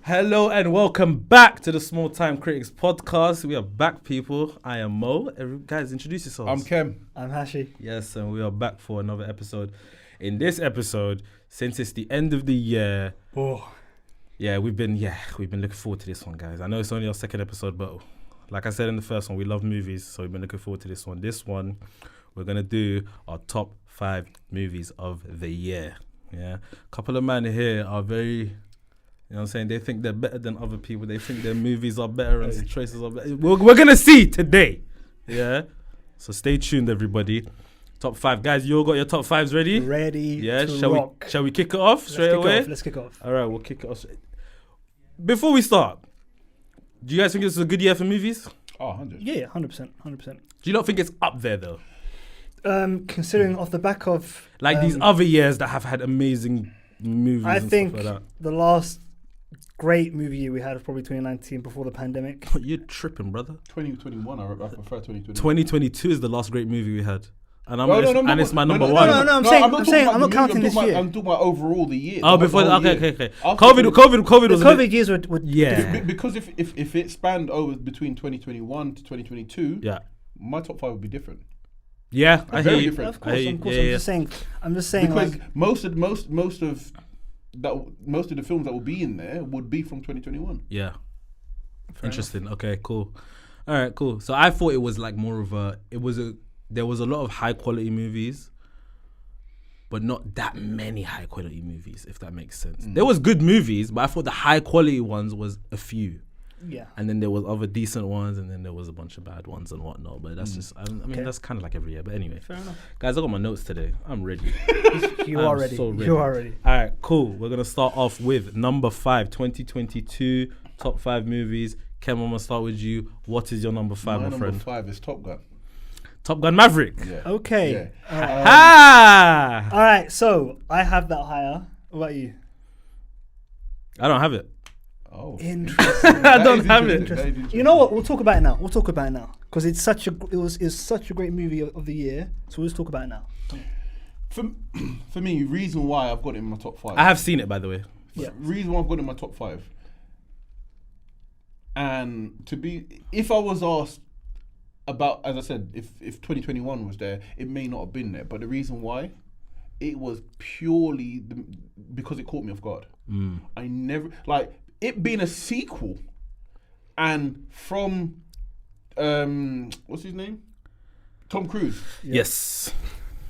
Hello and welcome back to the Small Time Critics podcast. We are back, people. I am Mo. Guys, introduce yourselves. I'm Kem. I'm Hashi. Yes, and we are back for another episode. In this episode, since it's the end of the year, we've been looking forward to this one, guys. I know it's only our second episode, but like I said in the first one, we love movies, so we've been looking forward to this one. This one, we're gonna do our top 5 movies of the year. Yeah, a couple of men here are very. You know what I'm saying? They think they're better than other people. They think their movies are better and the choices are better. We're going to see today. Yeah? So stay tuned, everybody. Top 5. Guys, you all got your top 5s ready? Ready Yeah? to rock. Shall we kick it off straight away? Let's kick off. All right, we'll kick it off. Before we start, do you guys think this is a good year for movies? Oh, 100. Yeah, 100%. 100%. Do you not think it's up there, though? Considering off the back of... Like these other years that have had amazing movies I and think stuff like that. the last great movie year we had was probably 2019 before the pandemic. You're tripping, brother. 2021, I prefer 2021. 2022 is the last great movie we had. And it's my No, number one. I'm not counting this year. I'm talking about overall the year. Oh, before okay. COVID COVID was the COVID years were yeah. Because if it spanned over between 2021 to 2022, yeah, my top 5 would be different. Yeah, I hear you. Of course. Yeah. I'm just saying because like most of the films that will be in there would be from 2021. Yeah. Fair Interesting. enough. Okay, cool. All right, cool. So I thought it was like more of there was a lot of high quality movies, but not that many high quality movies, if that makes sense. There was good movies, but I thought the high quality ones was a few. yeah. And then there was other decent ones, and then there was a bunch of bad ones and whatnot. But that's just, I mean, that's kind of like every year. But anyway, Fair enough. guys, I got my notes today. I'm ready. You are ready. So ready. You are ready. All right, cool. We're going to start off with number 5, 2022, top 5 movies. Kem, I'm going to start with you. What is your number 5, my My friend? number 5 is Top Gun. Top Gun Maverick. Yeah. Okay. Yeah. Ha! All right. So I have that higher. What about you? I don't have it. Oh. Interesting. I don't have it. Interesting. You know what? We'll talk about it now. Because it's such a great movie of the year. So let's talk about it now. For me, reason why I've got it in my top 5. I have seen it, by the way. Yeah. Reason why I've got it in my top 5. And if I was asked about, as I said, if 2021 was there, it may not have been there. But the reason why, it was purely because it caught me off guard. I never, like, it being a sequel, and from, what's his name? Tom Cruise. Yes.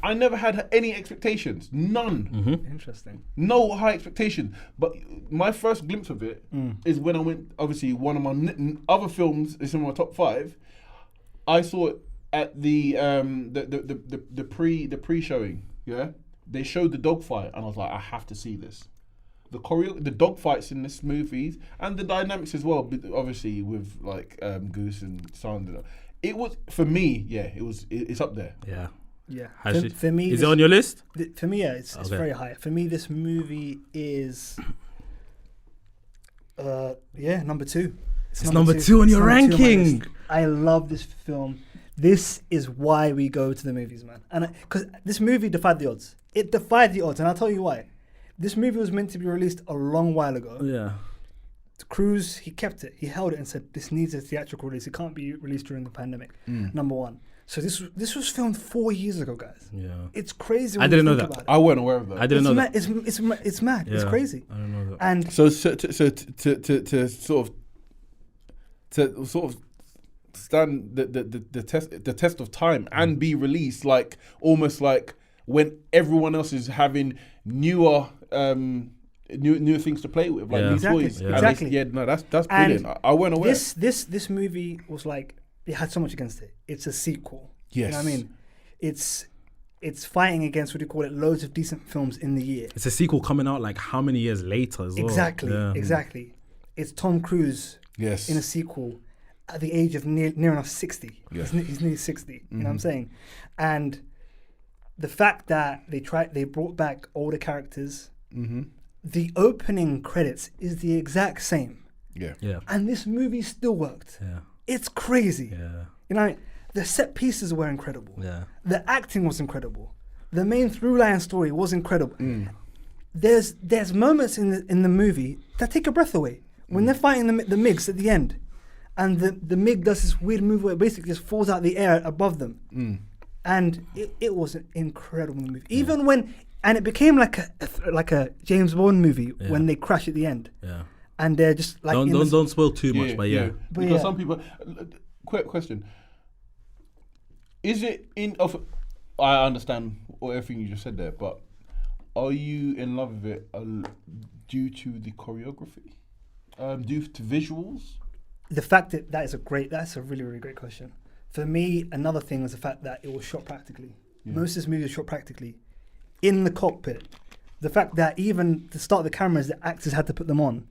I never had any expectations. None. Interesting. No high expectation. But my first glimpse of it is when I went, obviously, one of my other films is in my top 5. I saw it at the pre-showing. Yeah, they showed the dogfight, and I was like, I have to see this. The dogfights in this movie, and the dynamics as well. Obviously, with like Goose and Sandra, it was for me. Yeah, it's up there. Yeah. Yeah. For me, is it on your list? For me, yeah, it's very high. For me, this movie is, number 2. It's number 2 on your ranking. I love this film. This is why we go to the movies, man. And because this movie defied the odds. It defied the odds, and I'll tell you why. This movie was meant to be released a long while ago. Yeah. Cruise, he kept it. He held it and said, this needs a theatrical release. It can't be released during the pandemic. Number 1. So this was filmed 4 years ago, guys. Yeah. It's crazy. I didn't know that. I wasn't aware of that. I didn't know that. It's mad. Yeah. It's crazy. I don't know that. And So to sort of stand the test of time and be released, like almost like when everyone else is having newer things to play with, like new toys. Yeah. Exactly. Yeah, no, that's brilliant. I wasn't aware. This movie was like, it had so much against it. It's a sequel. Yes. You know what I mean? It's fighting against, what do you call it, loads of decent films in the year. It's a sequel coming out like how many years later as well? Exactly. It's Tom Cruise in a sequel at the age of near enough 60. Yeah. He's nearly 60. You know what I'm saying? And the fact that they brought back older characters, the opening credits is the exact same. Yeah. Yeah. And this movie still worked. Yeah. It's crazy. Yeah. You know, the set pieces were incredible. Yeah. The acting was incredible. The main through line story was incredible. There's moments in the movie that take your breath away. When they're fighting the MiGs at the end, and the MiG does this weird move where it basically just falls out the air above them. And it was an incredible movie. Even when, and it became like a James Bond movie when they crash at the end. Yeah. And they're just like... Don't spoil too much, but yeah. Because some people... Quick question. Is it I understand everything you just said there, but are you in love with it due to the choreography? Due to visuals? The fact that that's a really, really great question. For me, another thing was the fact that it was shot practically. Most of this movie was shot practically. In the cockpit, the fact that even to start the cameras, the actors had to put them on,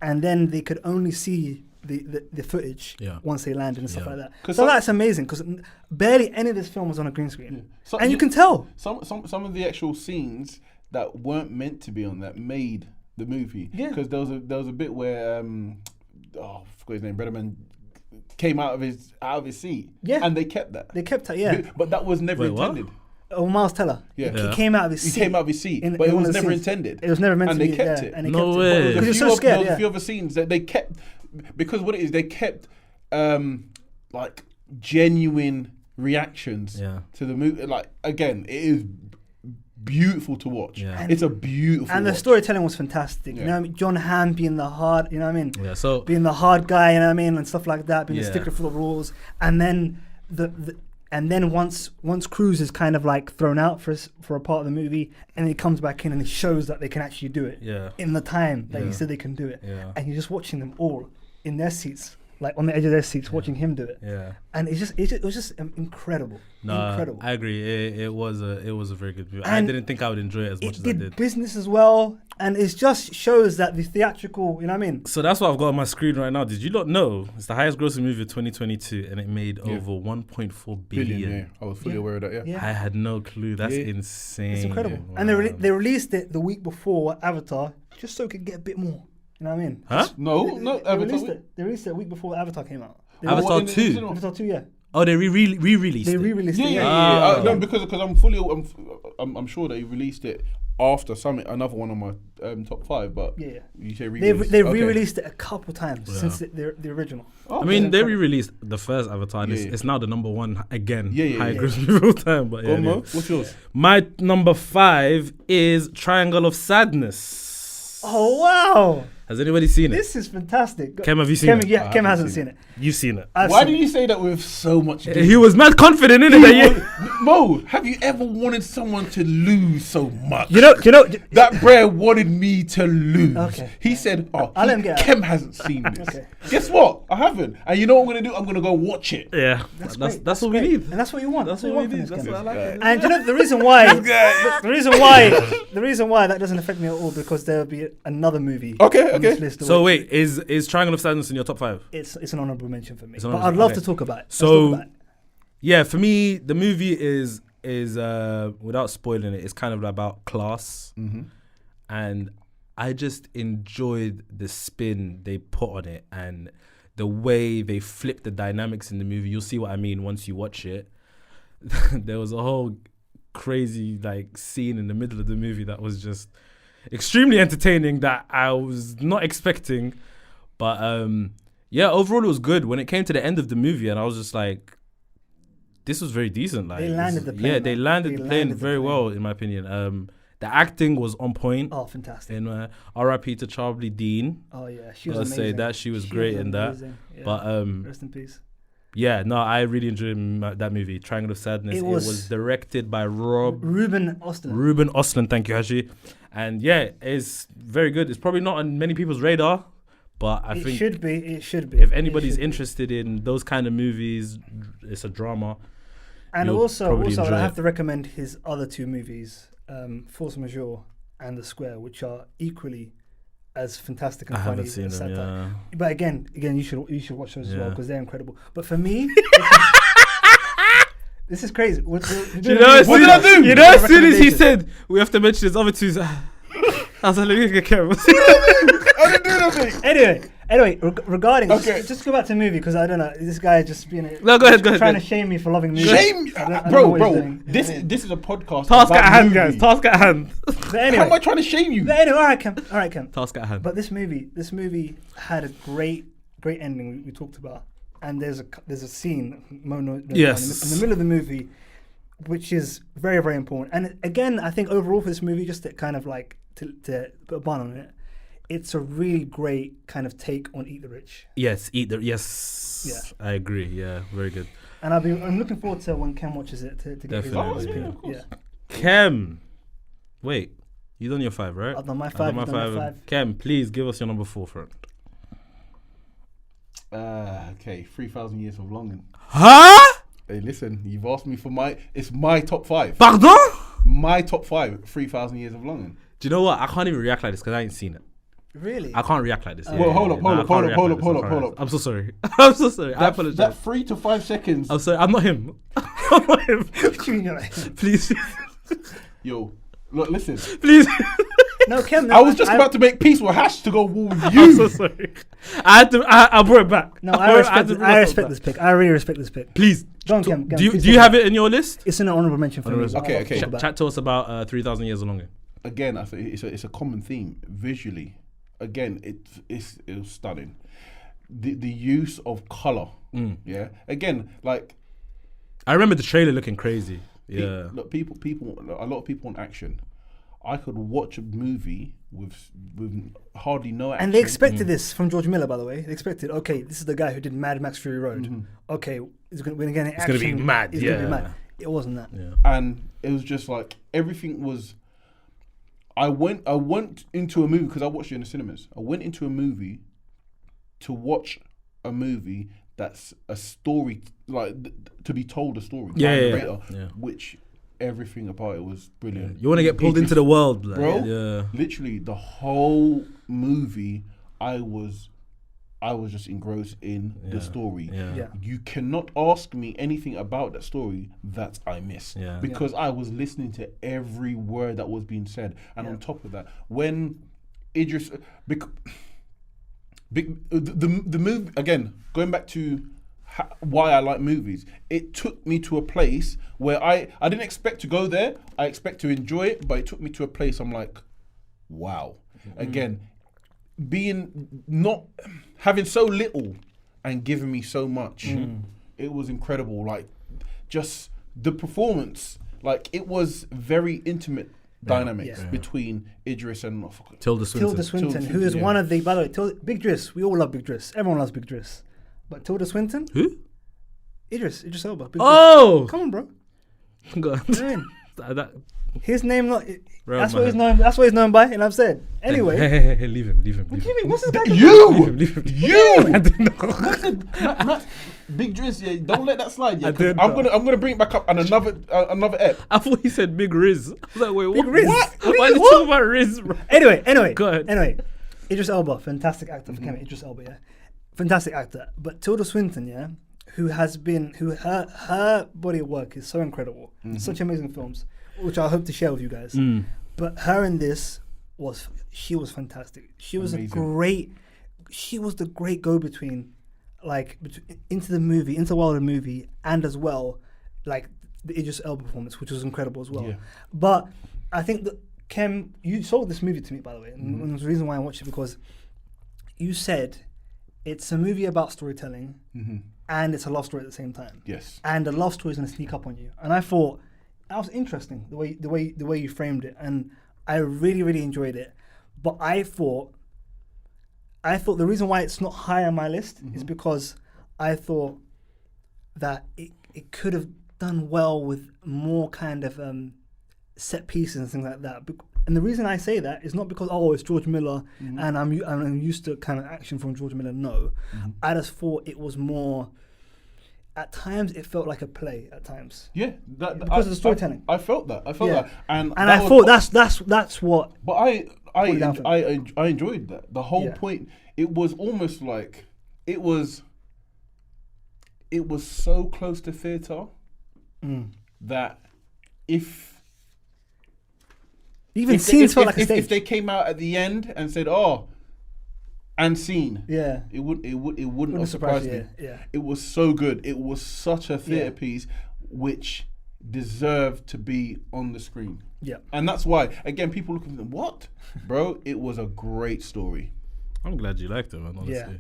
and then they could only see the footage once they landed and stuff like that. So that's amazing, because barely any of this film was on a green screen. So and you can tell. Some of the actual scenes that weren't meant to be on that made the movie. Because there was a bit where, I forgot his name, Brenneman came out of his seat. Yeah. And they kept that. They kept it, But that was never intended. What? Oh, Miles Teller. Yeah. He came out of his seat. He came out of his seat, but it was never intended. It was never meant to be. And they kept it. And they no kept way. Because he was so scared. There was a few other scenes that they kept, because what it is, they kept like genuine reactions to the movie. Like, again, it is beautiful to watch. Yeah. It's a beautiful and the storytelling was fantastic. You know what I mean? John Hamm being the hard, you know what I mean? Yeah, so being the hard guy, you know what I mean? And stuff like that, being the stickler for the rules. And then and then once Cruise is kind of like thrown out for a part of the movie, and he comes back in and he shows that they can actually do it in the time that he said they can do it. Yeah. And you're just watching them all in their seats, like on the edge of their seats, watching him do it. Yeah. And it was just incredible. No, incredible. I agree. It was a very good movie. I didn't think I would enjoy it as much as I did. Business as well, and it just shows that the theatrical, you know what I mean? So that's what I've got on my screen right now. Did you not know it's the highest grossing movie of 2022, and it made over 1.4 billion. Yeah, I was fully aware of that. Yeah. I had no clue. That's insane. It's incredible. Wow. And they released it the week before Avatar, just so it could get a bit more. You know what I mean? Huh? They released it a week before Avatar came out. Avatar 2? Avatar 2, yeah. Oh, they re-released it? They re-released it, yeah. No, because I'm sure they released it after another one on my top 5, but you say re-released. They re-released it a couple times since the original. I mean, they re-released the first Avatar, and it's now the number 1 again. High grossing movie of all time. But Mo, what's yours? My number 5 is Triangle of Sadness. Oh, wow. Has anybody seen it? This is fantastic. Kem, have you seen it? Yeah, Kem hasn't seen it. You've seen it. Why do you say that with so much? He was mad confident in it. Mo, have you ever wanted someone to lose so much? You know, that Brer wanted me to lose. Okay. He said, Kem hasn't seen this. Okay. Guess what? I haven't. And you know what I'm going to do? I'm going to go watch it. Yeah. That's what we need. And that's what you want. That's what we need. That's what I like. And you know the reason why the reason why that doesn't affect me at all, because there will be another movie. Okay. So wait, is Triangle of Sadness in your top 5? It's an honourable mention for me. But I'd love to talk about it. So yeah, for me, the movie is without spoiling it, it's kind of about class, and I just enjoyed the spin they put on it and the way they flipped the dynamics in the movie. You'll see what I mean once you watch it. There was a whole crazy like scene in the middle of the movie that was just extremely entertaining that I was not expecting, but overall it was good. When it came to the end of the movie, and I was just like, this was very decent. Like, they landed the plane. They landed the plane very well, in my opinion. The acting was on point. Oh, fantastic! And R.I.P. to Charlie Dean. Oh yeah, she was amazing. Say that she was great in that. Yeah. But rest in peace. Yeah, no, I really enjoyed that movie, Triangle of Sadness. It was directed by Ruben Östlund, thank you, Haji. And yeah, it's very good. It's probably not on many people's radar, but I think it should be. If anybody's interested in those kind of movies, it's a drama. And also I have to recommend his other 2 movies, Force Majeure and The Square, which are equally as fantastic and funny as satire. Yeah. But again, you should watch those as well, because they're incredible. But for me, this is crazy. What did I do? You know, as soon as he said we have to mention his other 2, I was like, look at Kev. I didn't do nothing. Anyway, regarding Okay. just go back to the movie because I don't know. This guy just being No, go ahead. trying to shame me for loving movies. Shame, I don't know bro, what he's bro. doing. This is a podcast. Task about at hand, movies. guys. Task at hand. But How am I anyway, trying to shame you? all right, Cam. Task at hand. But this movie had a great ending we talked about, and there's a scene Yes. in the middle of the movie, which is very, very important. And again, I think overall for this movie, just to kind of like to put a bun on it, it's a really great kind of take on Eat the Rich. Yes, yes. Yeah. I agree. Yeah, very good. And I'm looking forward to when Cam watches it to get his Definitely. opinion. of course. Yeah. Kem. Wait, you done your 5, right? I've done my I've 5. done You've done your 5. Kem, please give us your number 4 friend. Okay, 3,000 Years of Longing. Huh? Hey, listen, you've asked me for it's my top 5. Pardon? My top 5, 3,000 Years of Longing. Do you know what? I can't even react like this because I ain't seen it. Really? I can't react like this. Well, hold up, Nah, I hold can't react like up, this. hold I up, can't hold react. up. I'm so sorry. I'm so sorry. I apologize. That 3 to 5 seconds. I'm sorry. I'm not him. I'm not him. Please. Yo, look, listen. Please. No, Cam. I was just about to make peace with Hash to go war with you. I'm so sorry. I had to. I brought it back. No, I respect this pick. I really respect this pick. Please. Go on, Cam. Do you have it in your list? It's an honorable mention for me. Okay. Chat to us about 3,000 Years of Longing. Again, I think it's a common theme visually. Again, it was stunning. The use of color. Yeah. Again, like I remember the trailer looking crazy. Yeah. Look, people. A lot of people want action. I could watch a movie with hardly no action. And they expected this from George Miller, by the way. They expected, okay, this is the guy who did Mad Max Fury Road. Okay, we're going to get an action. It's gonna be mad. It's Yeah. gonna be mad. It wasn't that. Yeah. And it was just like everything was. I went into a movie because I watched it in the cinemas. I went into a movie to watch a movie that's a story, like to be told a story. by a narrator, which everything about it was brilliant. You want to get pulled into the world, like, bro. Yeah. Literally the whole movie, I was just engrossed in the story. Yeah. You cannot ask me anything about that story that I missed. Yeah. Because I was listening to every word that was being said. And on top of that, when Idris... the movie, again, going back to why I like movies, it took me to a place where I didn't expect to go there. I expect to enjoy it, but it took me to a place I'm like, wow. Again, being not having so little and giving me so much, it was incredible. Like just the performance, like it was very intimate dynamics between Idris and Tilda Swinton. Tilda Swinton, who is one of the, by the way, Big Driss. We all love Big Driss. Everyone loves Big Driss. But Tilda Swinton, Who? Idris Elba. Big Oh, Driss. Come on, bro. Go on. What are you doing? That, His name not. Right That's on what my he's known. That's what he's known by. And I've said. Anyway, hey, leave him. what's this guy? Leave him. You! Leave him. Big Driss, yeah, don't let that slide. Yeah, I 'cause did I'm not. gonna bring it back up on another ep. I thought he said Big Riz. I was like, wait, Big what? Riz? What? What? Why are you What? talking about Riz, bro? Anyway. Go ahead. Anyway, Idris Elba, fantastic actor for Kevin. Idris Elba, yeah, fantastic actor. But Tilda Swinton, yeah, who her body of work is so incredible, such amazing films, which I hope to share with you guys. But her in this she was fantastic. She was she was the great go-between, like into the movie, into the world of the movie, and as well, like the Idris Elba performance, which was incredible as well. Yeah. But I think that Kem, you sold this movie to me, by the way, and the reason why I watched it because you said it's a movie about storytelling, and it's a love story at the same time. Yes. And the love story is going to sneak up on you, and I thought that was interesting the way you framed it, and I really, really enjoyed it. But I thought the reason why it's not high on my list is because I thought that it could have done well with more kind of set pieces and things like that. And the reason I say that is not because it's George Miller and I'm used to kind of action from George Miller. No, I just thought it was more. At times, it felt like a play. At times, yeah, because of the storytelling. I felt that. And I thought that's what. But I enjoyed that. The whole point. It was almost like it was so close to theatre that if Even if scenes if, felt if, like a if, stage. if they came out at the end and said, "Oh," and scene, Yeah. it wouldn't have Wouldn't surprise surprised you. me. Yeah. It was so good. It was such a theatre Yeah. piece, which deserved to be on the screen. Yeah. And that's why, again, people look at them, what? Bro, it was a great story. I'm glad you liked it, man. Honestly,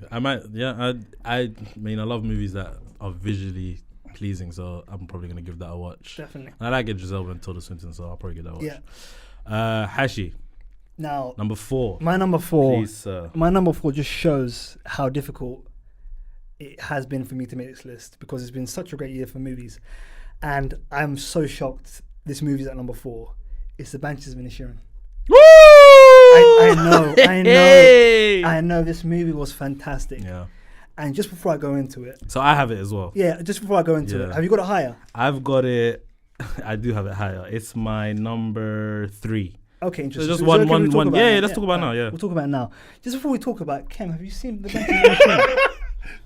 I mean, I love movies that are visually pleasing, so I'm probably gonna give that a watch. Definitely. I like it, Giselle and Tilda Swinton, so I'll probably give that a watch. Yeah. Hashi, Now, number 4. my number 4. Please, sir. My number 4 just shows how difficult it has been for me to make this list because it's been such a great year for movies, and I'm so shocked this movie's at number 4. It's The Banshees of Inisherin. Woo! I know this movie was fantastic. Yeah. And just before I go into it, So I have it as well. just before I go into it, have you got it higher? I've got it. I do have it higher. It's my number 3. Okay, So interesting. just So one, okay, we'll one, talk one. about Yeah, it yeah. Let's talk about it now. Yeah. We'll talk about it now. Just before we talk about it, Kem, have you seen The Banshees of Inisherin?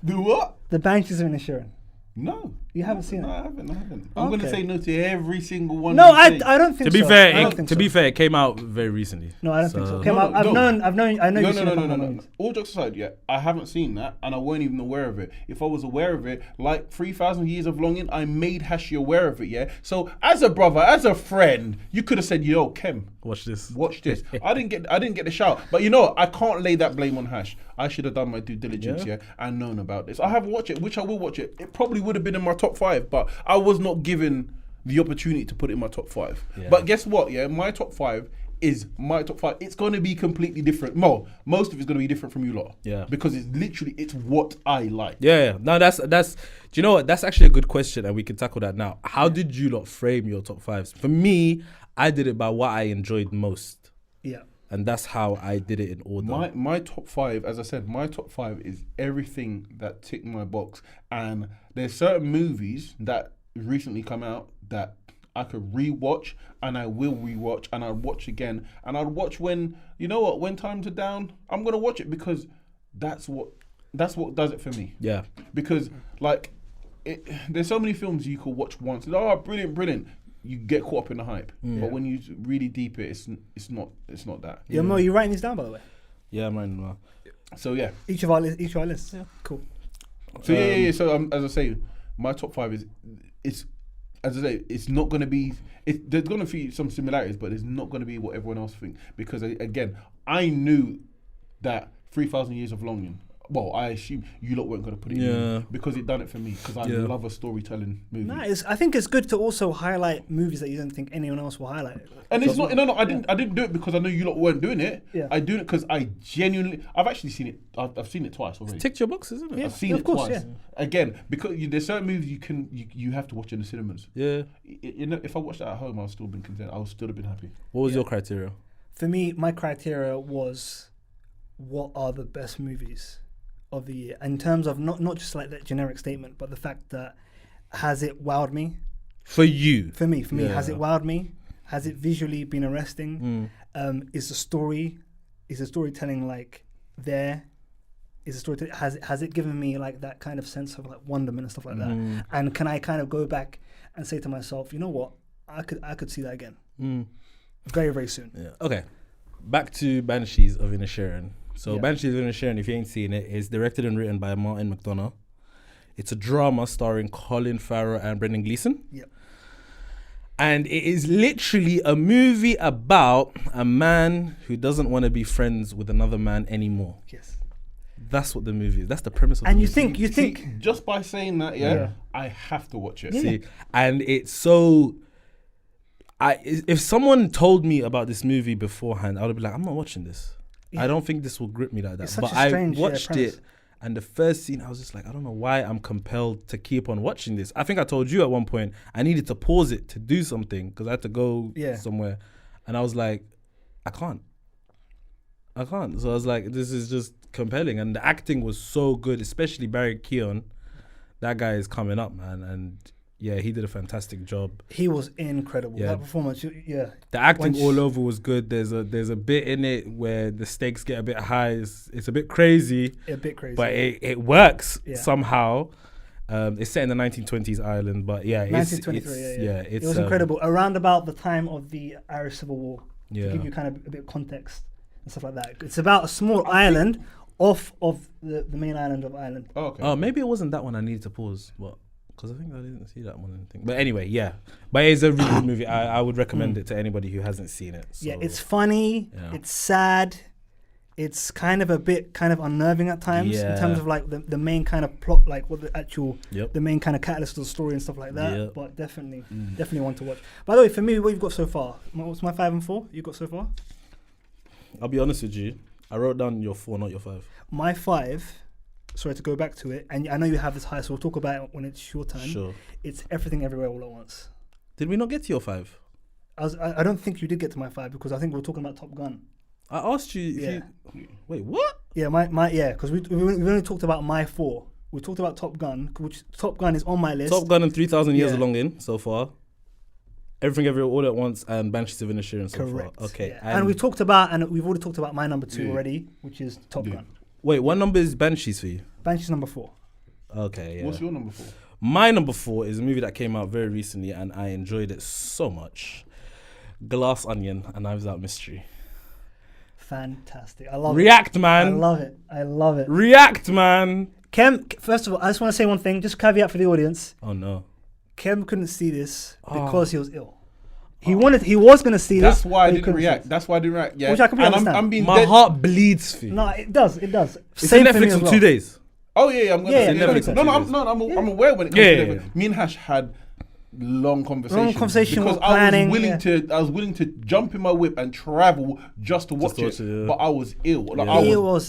The what? The Banshees of Inisherin. No. You haven't seen No, it? I haven't. I'm going to Okay. say no to every single one. No, you I say. don't think To be so. fair, I don't think to so. be fair, it came out very recently. No, I don't think so. So- Kem, No, no, I know no. you've No, seen a couple of movies. All jokes aside, yeah, I haven't seen that, and I weren't even aware of it. If I was aware of it, like 3,000 Years of Longing, I made Hashi aware of it, yeah? So, as a brother, as a friend, you could have said, yo, Kem, Watch this. watch this. I didn't get the shout. But you know, I can't lay that blame on Hash. I should have done my due diligence, yeah, and known about this. I haven't watched it, which I will watch it. It probably would have been in my top 5, but I was not given the opportunity to put it in my top 5. Yeah. But guess what, yeah? My top 5 is my top 5. It's going to be completely different. Most of it's going to be different from you lot. Yeah. Because it's what I like. Yeah. No, that's. Do you know what? That's actually a good question, and we can tackle that now. How did you lot frame your top 5s? For me, I did it by what I enjoyed most. Yeah. And that's how I did it in order. My top 5, as I said, my top 5 is everything that ticked my box. And there's certain movies that recently come out that I could rewatch, and I will rewatch, and I'll watch again, and I'll watch when times are down. I'm gonna watch it because that's what does it for me. Yeah. Because there's so many films you could watch once. Oh, brilliant. You get caught up in the hype, but when you really deep it, it's not that. Yeah, Mo, you writing these down, by the way? Yeah, man. So yeah. Each of our lists. Yeah. Cool. So yeah. So as I say, my top 5 is as I say, it's not going to be. There's going to be some similarities, but it's not going to be what everyone else thinks. Because again, I knew that 3,000 Years of Longing. Well, I assume you lot weren't going to put it in because it done it for me. Because I love a storytelling movie. Nice. I think it's good to also highlight movies that you don't think anyone else will highlight. And it's not. No. I didn't do it because I know you lot weren't doing it. Yeah. I do it because I genuinely. I've actually seen it. I've seen it twice already. Ticked your boxes, isn't it? Yeah. I've seen of it course, twice. yeah. Again, because there's certain movies you have to watch in the cinemas. Yeah. You know, if I watched that at home, I would still been content. I would still have been happy. What was your criteria? For me, my criteria was what are the best movies of the year in terms of not just like that generic statement, but the fact that has it wowed me? For you. For me, Yeah. has it wowed me? Has it visually been arresting? Is the storytelling like there? Is the story has it given me like that kind of sense of like wonderment and stuff like that? And can I kind of go back and say to myself, you know what, I could see that again, very very soon. Yeah. Okay. Back to Banshees of Inisherin. So Yeah. Banshees of Inisherin, if you ain't seen it, is directed and written by Martin McDonagh. It's a drama starring Colin Farrell and Brendan Gleeson. Yep. And it is literally a movie about a man who doesn't want to be friends with another man anymore. Yes. That's what the movie is. That's the premise of And the you movie. think See, just by saying that, I have to watch it. Yeah. See, and it's so. If someone told me about this movie beforehand, I would be like, I'm not watching this. Yeah. I don't think this will grip me like that. It's such But a I strange, watched premise. it, and the first scene, I was just like, I don't know why I'm compelled to keep on watching this. I think I told you at one point I needed to pause it to do something because I had to go somewhere, and I was like, I can't. So I was like, this is just compelling, and the acting was so good, especially Barry Keoghan. That guy is coming up, man, and yeah, he did a fantastic job. He was incredible. Yeah. That performance, yeah. The acting Once- all over was good. There's a bit in it where the stakes get a bit high. It's a bit crazy, A bit crazy. but it works Yeah. somehow. It's set in the 1920s Ireland, but yeah, 1923, it's it it's was incredible. Around about the time of the Irish Civil War. Yeah. to give you kind of a bit of context and stuff like that. It's about a small island off of the main island of Ireland. Oh, okay. Oh, maybe it wasn't that one I needed to pause, but because I think I didn't see that one. I think. But anyway, yeah. But it's a really good movie. I would recommend it to anybody who hasn't seen it. So. Yeah, it's funny. Yeah. It's sad. It's kind of a bit kind of unnerving at times in terms of like the main kind of plot, like what the actual the main kind of catalyst of the story and stuff like that. Yep. But definitely one to watch. By the way, for me, what you've got so far? What's my 5 and 4? You got so far? I'll be honest with you. I wrote down your 4, not your 5. My 5. Sorry to go back to it, and I know you have this high, so we'll talk about it when it's your turn. Sure. It's Everything Everywhere All at Once. Did we not get to your 5? I don't think you did get to my 5 because I think we were talking about Top Gun. I asked you if you... Wait, what? Yeah, because we only talked about my 4. We talked about Top Gun, which Top Gun is on my list. Top Gun and 3,000 Years Along In so far. Everything Everywhere All at Once and Banshees of Inisherin so Correct. far. Okay. Yeah. And we talked about, and we've already talked about my number 2 already, which is Top Gun. Wait, what number is Banshees for you? Banshees number 4. Okay, yeah. What's your number 4? My number 4 is a movie that came out very recently and I enjoyed it so much. Glass Onion, A Knives Out Mystery. Fantastic. I love React, it. man. I love it. React, man. Kem, first of all, I just want to say one thing, just caveat for the audience. Oh, no. Kem couldn't see this because he was ill. He was going to see this. That's why I but he didn't couldn't see react. it. That's why I didn't react. Yeah. Which I completely and understand. I'm being My dead. heart bleeds for you. No, it does. It's Same on for me Netflix as in well. 2 days. Oh yeah, I'm gonna Yeah, say yeah, Netflix. Netflix. I'm aware when it comes Yeah, to yeah, Netflix. yeah. Me and Hash had long conversations. Because because planning, I was willing to jump in my whip and travel just to watch it. yeah. But I was ill. Like, Yeah.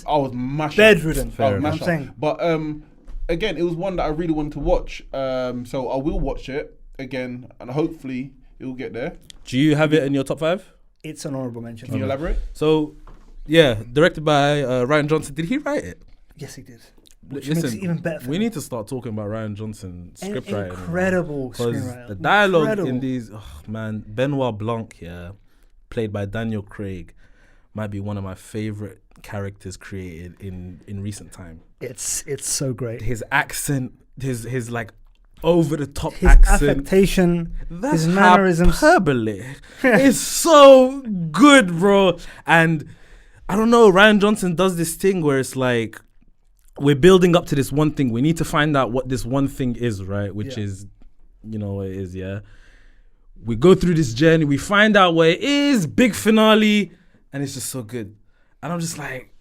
I was mashed bedridden. up. Fair I was enough. mashed I'm saying. up. But again, it was one that I really wanted to watch. So I will watch it again, and hopefully it will get there. Do you have it in your top 5? It's an honorable mention. Can you elaborate? So, yeah, directed by Ryan Johnson. Did he write it? Yes, he did. Which makes it even better for we me. need to start talking about Ryan Johnson's script writing. Incredible Because screenwriter. the dialogue Incredible. in these, man, Benoit Blanc, played by Daniel Craig, might be one of my favorite characters created in recent time. It's so great. His accent, his like over the top His accent, affectation, that's his mannerisms. hyperbole. It's so good, bro. And I don't know, Ryan Johnson does this thing where it's like, we're building up to this one thing. We need to find out what this one thing is, right? Which is, you know what it is, yeah? We go through this journey. We find out what it is. Big finale. And it's just so good. And I'm just like...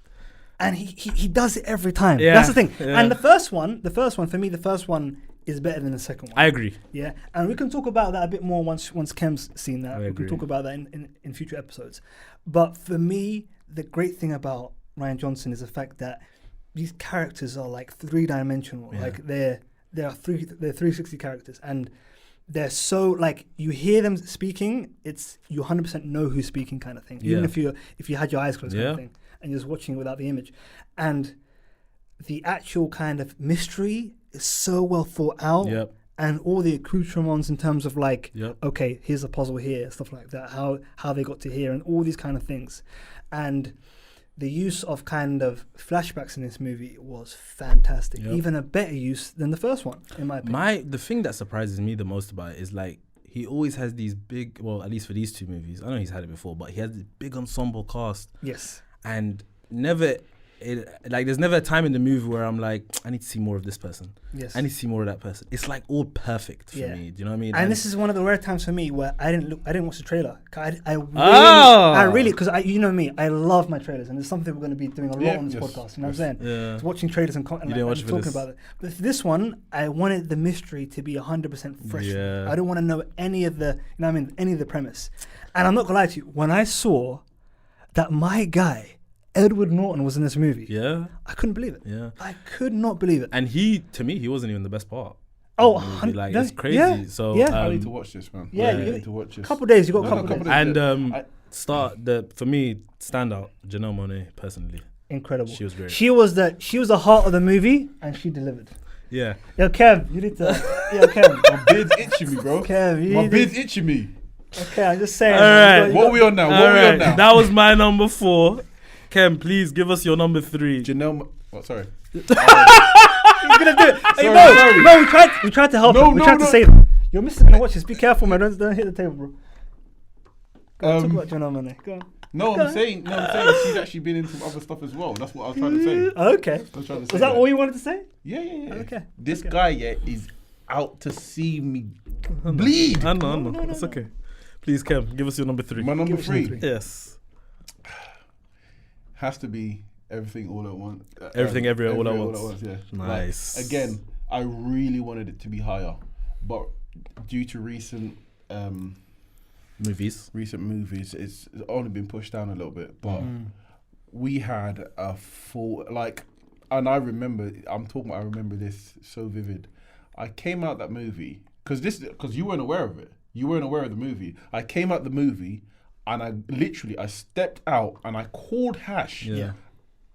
And he does it every time. Yeah, That's the thing. yeah. And the first one, for me, the first one is better than the second one. I agree. Yeah, and we can talk about that a bit more once Kem's seen that. We agree. can talk about that in future episodes. But for me, the great thing about Ryan Johnson is the fact that these characters are like 3-dimensional. Yeah. Like they're 360 characters, and they're so like you hear them speaking, it's you 100% know who's speaking kind of thing. Even if you had your eyes closed kind of thing, and you're just watching it without the image, and the actual kind of mystery is so well thought out. Yep. And all the accoutrements in terms of like, Yep. okay, here's a puzzle here, stuff like that, how they got to here, and all these kind of things. And the use of kind of flashbacks in this movie was fantastic. Yep. Even a better use than the first one, in my opinion. The thing that surprises me the most about it is like, he always has these big, well, at least for these 2 movies, I know he's had it before, but he has this big ensemble cast. Yes. And there's never a time in the movie where I'm like, I need to see more of this person. Yes. I need to see more of that person. It's like all perfect for me. Do you know what I mean? And this is one of the rare times for me where I didn't watch the trailer. I really, because you know me, I love my trailers, and it's something we're going to be doing a lot on this podcast. You know what I'm saying? Yeah. It's watching trailers and didn't watch it for talking this. about it. But for this one, I wanted the mystery to be 100% fresh. Yeah. I don't want to know any of the, you know what I mean, any of the premise. And I'm not gonna lie to you, when I saw that my guy Edward Norton was in this movie, I couldn't believe it. Yeah. I could not believe it. And to me, he wasn't even the best part. Oh, of the movie. Like, it's crazy. Yeah, So yeah. I need to watch this, man. Yeah, I you- need to watch this. couple days, you got a No, couple days. days. And for me, standout, Janelle Monáe, personally. Incredible. She was great. She was the heart of the movie, and she delivered. Yeah. Yo, Kev, you need to. Yo, Kev. My beard's itching me, bro. Kev, you My need beard's to. itching me. Okay, I'm just saying. All right. What are we on now? What are we on now? That was my number 4. Ken, please give us your number 3. Janelle. What? Sorry. He's gonna do it. Hey, Sorry. no, we tried to help No, him. We no, tried to no. save him. Your missus is gonna watch this. Be careful, man. Don't hit the table, bro. Talk about John Monet. Go on. No, I'm saying she's actually been in some other stuff as well. That's what I was trying to say. Okay. I was trying to say Was that all you wanted to say? Yeah. Okay. This guy, is out to see me bleed. I know. It's okay. Please, Kem, give us your number 3. My number Give us your 3 Yes. has to be Everything All at Once. Everything Everywhere All at Once. Yeah. Nice. Like, again, I really wanted it to be higher, but due to recent Movies. it's only been pushed down a little bit. But we had a full and I remember this so vivid. I came out that movie because you weren't aware of it. You weren't aware of the movie. I came out the movie and I stepped out and I called Hash. Yeah.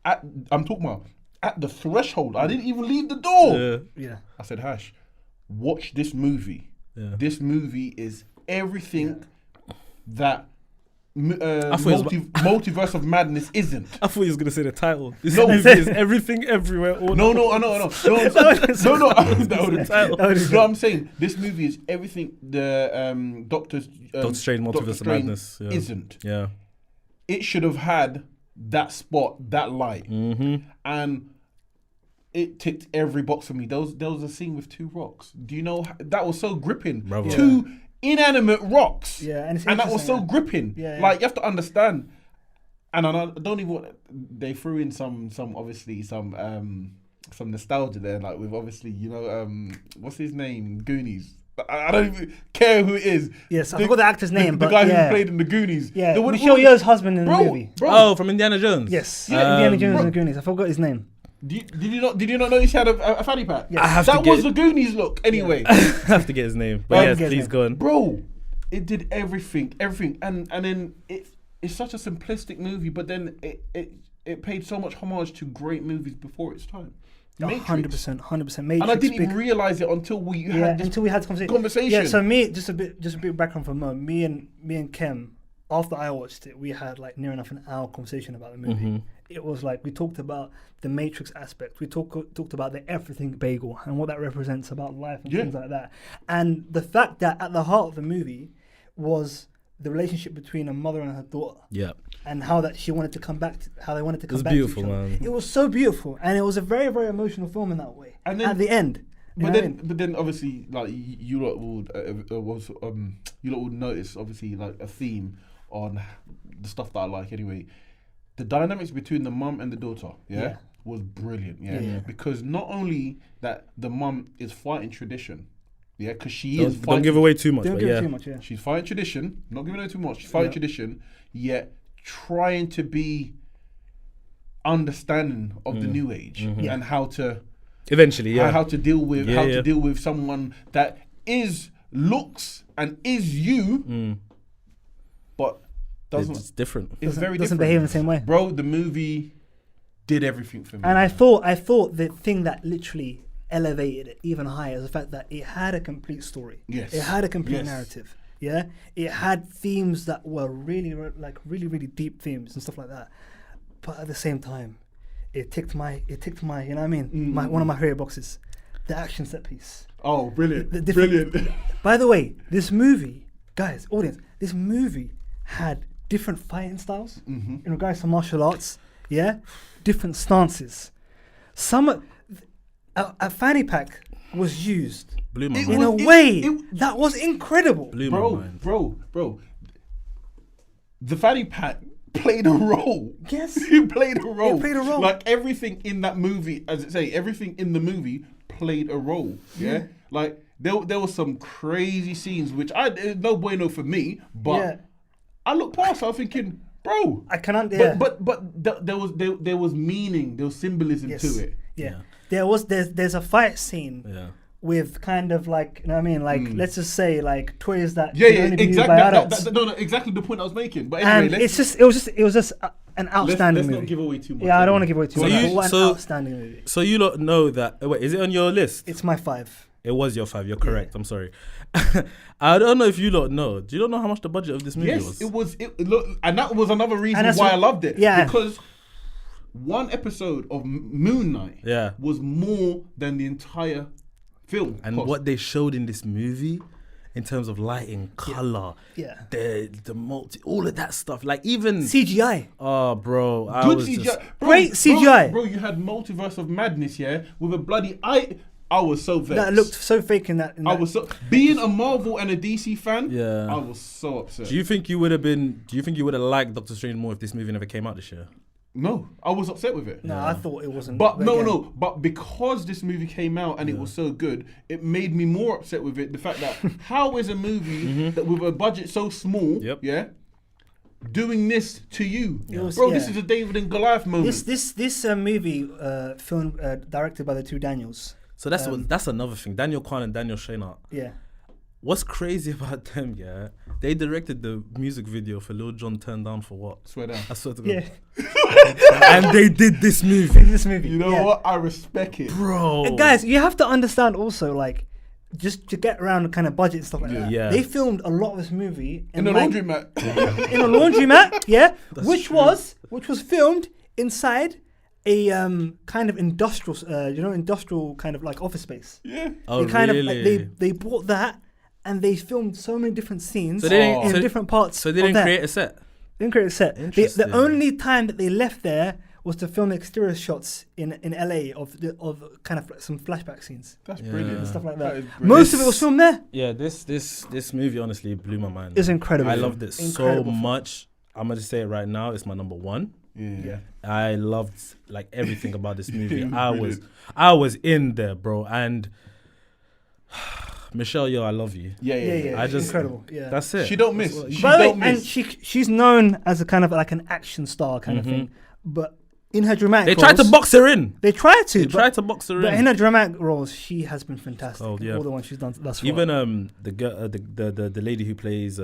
I'm talking about at the threshold. I didn't even leave the door. Yeah. I said, Hash, watch this movie. Yeah. This movie is everything that Multiverse of Madness isn't. I thought he was gonna say the title. This No. movie is Everything Everywhere All No. at Once. No. That would title. No, I'm saying this movie is everything the Doctor Strange Multiverse of Madness. Yeah. isn't. Yeah. It should have had that spot, that light, and it ticked every box for me. There was a scene with 2 rocks. Do you know that was so gripping? Bravo. 2 inanimate rocks. Yeah, and it's that was so interesting, gripping. Yeah. Like you have to understand. And I don't even want. They threw in some obviously some nostalgia there, like with obviously what's his name, Goonies. I don't even care who it is. Yes, I forgot the actor's name, The but guy yeah. who played in the Goonies. Yeah, The one- Michelle Yeoh's husband in the Bro, movie. Oh, from Indiana Jones. Yes, Yeah, Indiana Jones bro. and the Goonies. I forgot his name. Did you not notice he had a fanny pack? Yes. I have to That get- was the Goonies look. Anyway, I have to get his name. But Well, yes, get his please name. go on. bro, it did everything, and then it's such a simplistic movie, but then it paid so much homage to great movies before its time. Matrix. 100%. Matrix. And I didn't even realize it until we had this until we had this conversation. Yeah, so just a bit background for Mo. Me and Kem, after I watched it, we had like near enough an hour conversation about the movie. It was like we talked about the Matrix aspect. We talked about the everything bagel and what that represents about life and things like that. And the fact that at the heart of the movie was the relationship between a mother and her daughter. Yeah. And how that she wanted to come back, how they wanted to come was back beautiful, to each other. man. It was so beautiful, and it was a very, very emotional film in that way. And then- at the end, But then obviously like you lot would notice obviously like a theme on the stuff that I like anyway. The dynamics between the mum and the daughter, was brilliant, because not only that the mum is fighting tradition, because she is fighting. Don't give away too much. don't but give yeah. it too much. Yeah, She's fighting tradition, not giving her too much. She's fighting tradition, yet trying to be understanding of the new age and how to Eventually, yeah. how to deal with Yeah. to deal with someone that looks and is you, but doesn't. It's different. It's very doesn't different. behave in the same way. Bro, the movie did everything for me. And I thought the thing that literally elevated it even higher is the fact that it had a complete story. Yes. It had a complete Yes. narrative. Yeah, it had themes that were really really deep themes and stuff like that. But at the same time, it ticked my you know what I mean? One of my favorite boxes, the action set piece. Oh, brilliant! The different- Brilliant. By the way, this movie, guys, audience, this movie had different fighting styles in regards to martial arts. Yeah, different stances. A fanny pack was used Blew my It mind. in a was- way it- that was incredible. Blew my mind. Bro. The fanny pack played a role. Yes. He played a role. It played a role. Like everything in that movie, as it say, everything in the movie played a role. Yeah. Like there was some crazy scenes which no bueno for me, but Yeah. I looked past. I was thinking, bro. I cannot. Yeah. But there was meaning. There was symbolism Yes. to it. Yeah. There's a fight scene Yeah. with kind of like, you know what I mean? Like, let's just say like toys that Yeah, can only be used exactly. by adults. No, exactly the point I was making. But anyway, And it was just an outstanding let's movie. not give away too much. Yeah, I don't want to give away too So much. you- but what an so- outstanding movie. So you lot know that. Wait, is it on your list? It's my 5. It was your 5. You're correct. I'm sorry. I don't know if you lot know. Do you not know how much the budget of this movie Yes, was? it was. And that was another reason And that's why what- I loved it. yeah. Because one episode of Moon Knight Yeah. was more than the entire film. And cost. what they showed in this movie, in terms of lighting, color, Yeah. the multi, all of that stuff. Like even CGI. oh, bro, I Good was CGI. just Great CGI. Bro, you had Multiverse of Madness, yeah, with a bloody eye. I was so vexed. That looked so fake in that. I was so being a Marvel and a DC fan. Yeah. I was so upset. Do you think you would have liked Doctor Strange more if this movie never came out this year? No, I was upset with it. No, I thought it wasn't. But again, but because this movie came out and it was so good, it made me more upset with it. The fact that how is a movie that with a budget so small, Yep. yeah, doing this to you, It was- bro? This yeah. is a David and Goliath moment. This movie, film directed by the two Daniels. So that's another thing. Daniel Kwan and Daniel Scheinert. Yeah. What's crazy about them? Yeah, they directed the music video for Lil Jon Turned Down for what? Swear down. I swear to God. Yeah. And they did this movie, This movie. You know yeah. what? I respect it. bro. And guys, you have to understand also, like, just to get around the kind of budget and stuff like that. Yeah. They filmed a lot of this movie In the like, laundromat. in a laundromat, yeah, which true. was filmed inside a kind of industrial kind of like office space. Yeah. Oh, They kind really? of like, they bought that and they filmed so many different scenes So they didn't- in so- different parts. So they of didn't that. create a set. They didn't create a set. Interesting. The only time that they left there was to film the exterior shots in LA of kind of some flashback scenes That's Yeah. brilliant. and stuff like That that. is brilliant. Most of it was filmed there. Yeah, this movie honestly blew my mind. It's incredible. I loved it so Incredible film. much. I'm gonna say it right now. It's my number one. Yeah. I loved like everything about this movie. It was I brilliant. was in there, bro. And Michelle Yeoh, I love you. Yeah. I just incredible. Yeah. That's it. She don't That's miss. what- She By the way, don't and miss. she's known as a kind of like an action star kind of thing, but in her dramatic They tried to roles- box her in. They tried to. They but, tried to box her but in in. her dramatic roles, she has been fantastic. Oh, yeah. All the ones she's done thus far. Even the girl, the lady who plays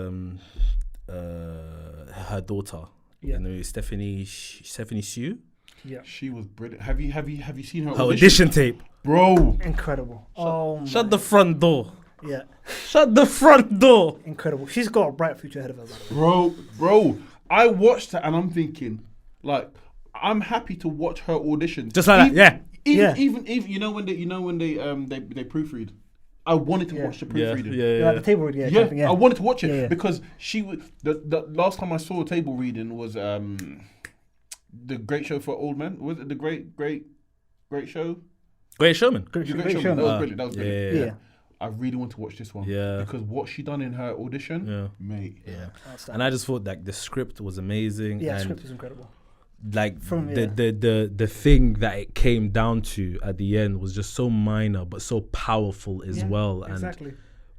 her daughter. Yeah. You know, Stephanie Sue. yeah, She was brilliant. Have you seen her Her audition tape. bro? incredible. Oh, Shut the front door. yeah, Shut the front door. incredible. She's got a bright future ahead of her. By the way. Bro, I watched her and I'm thinking, like, I'm happy to watch her audition. Just like that, yeah. Even you know when they proofread. I wanted to Yeah. watch the Yeah, proofreading. Yeah, the table read, kind of thing, I wanted to watch it Yeah, yeah. because she was the last time I saw a table reading was the Great Show for Old Men. Was it the Great Show? Great Showman. Great, The great Great show. Showman. That was brilliant. That was brilliant. Yeah. I really want to watch this one. Yeah. Because what she done in her audition, Yeah. mate. Yeah. Outstanding. And I just thought like the script was amazing. Yeah, the and script was incredible. like From- the thing that it came down to at the end was just so minor but so powerful as Yeah, well. And exactly.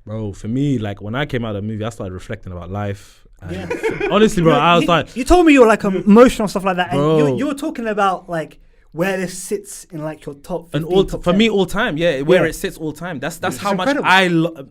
bro, for me, like when I came out of the movie, I started reflecting about life. And Yeah. honestly, bro, I was like, You told me you were like emotional and stuff like that, and Bro. you were talking about like where this sits in like your top 15, and all top for 10. me, all time, yeah, where Yeah. it sits all time. That's It's how much incredible.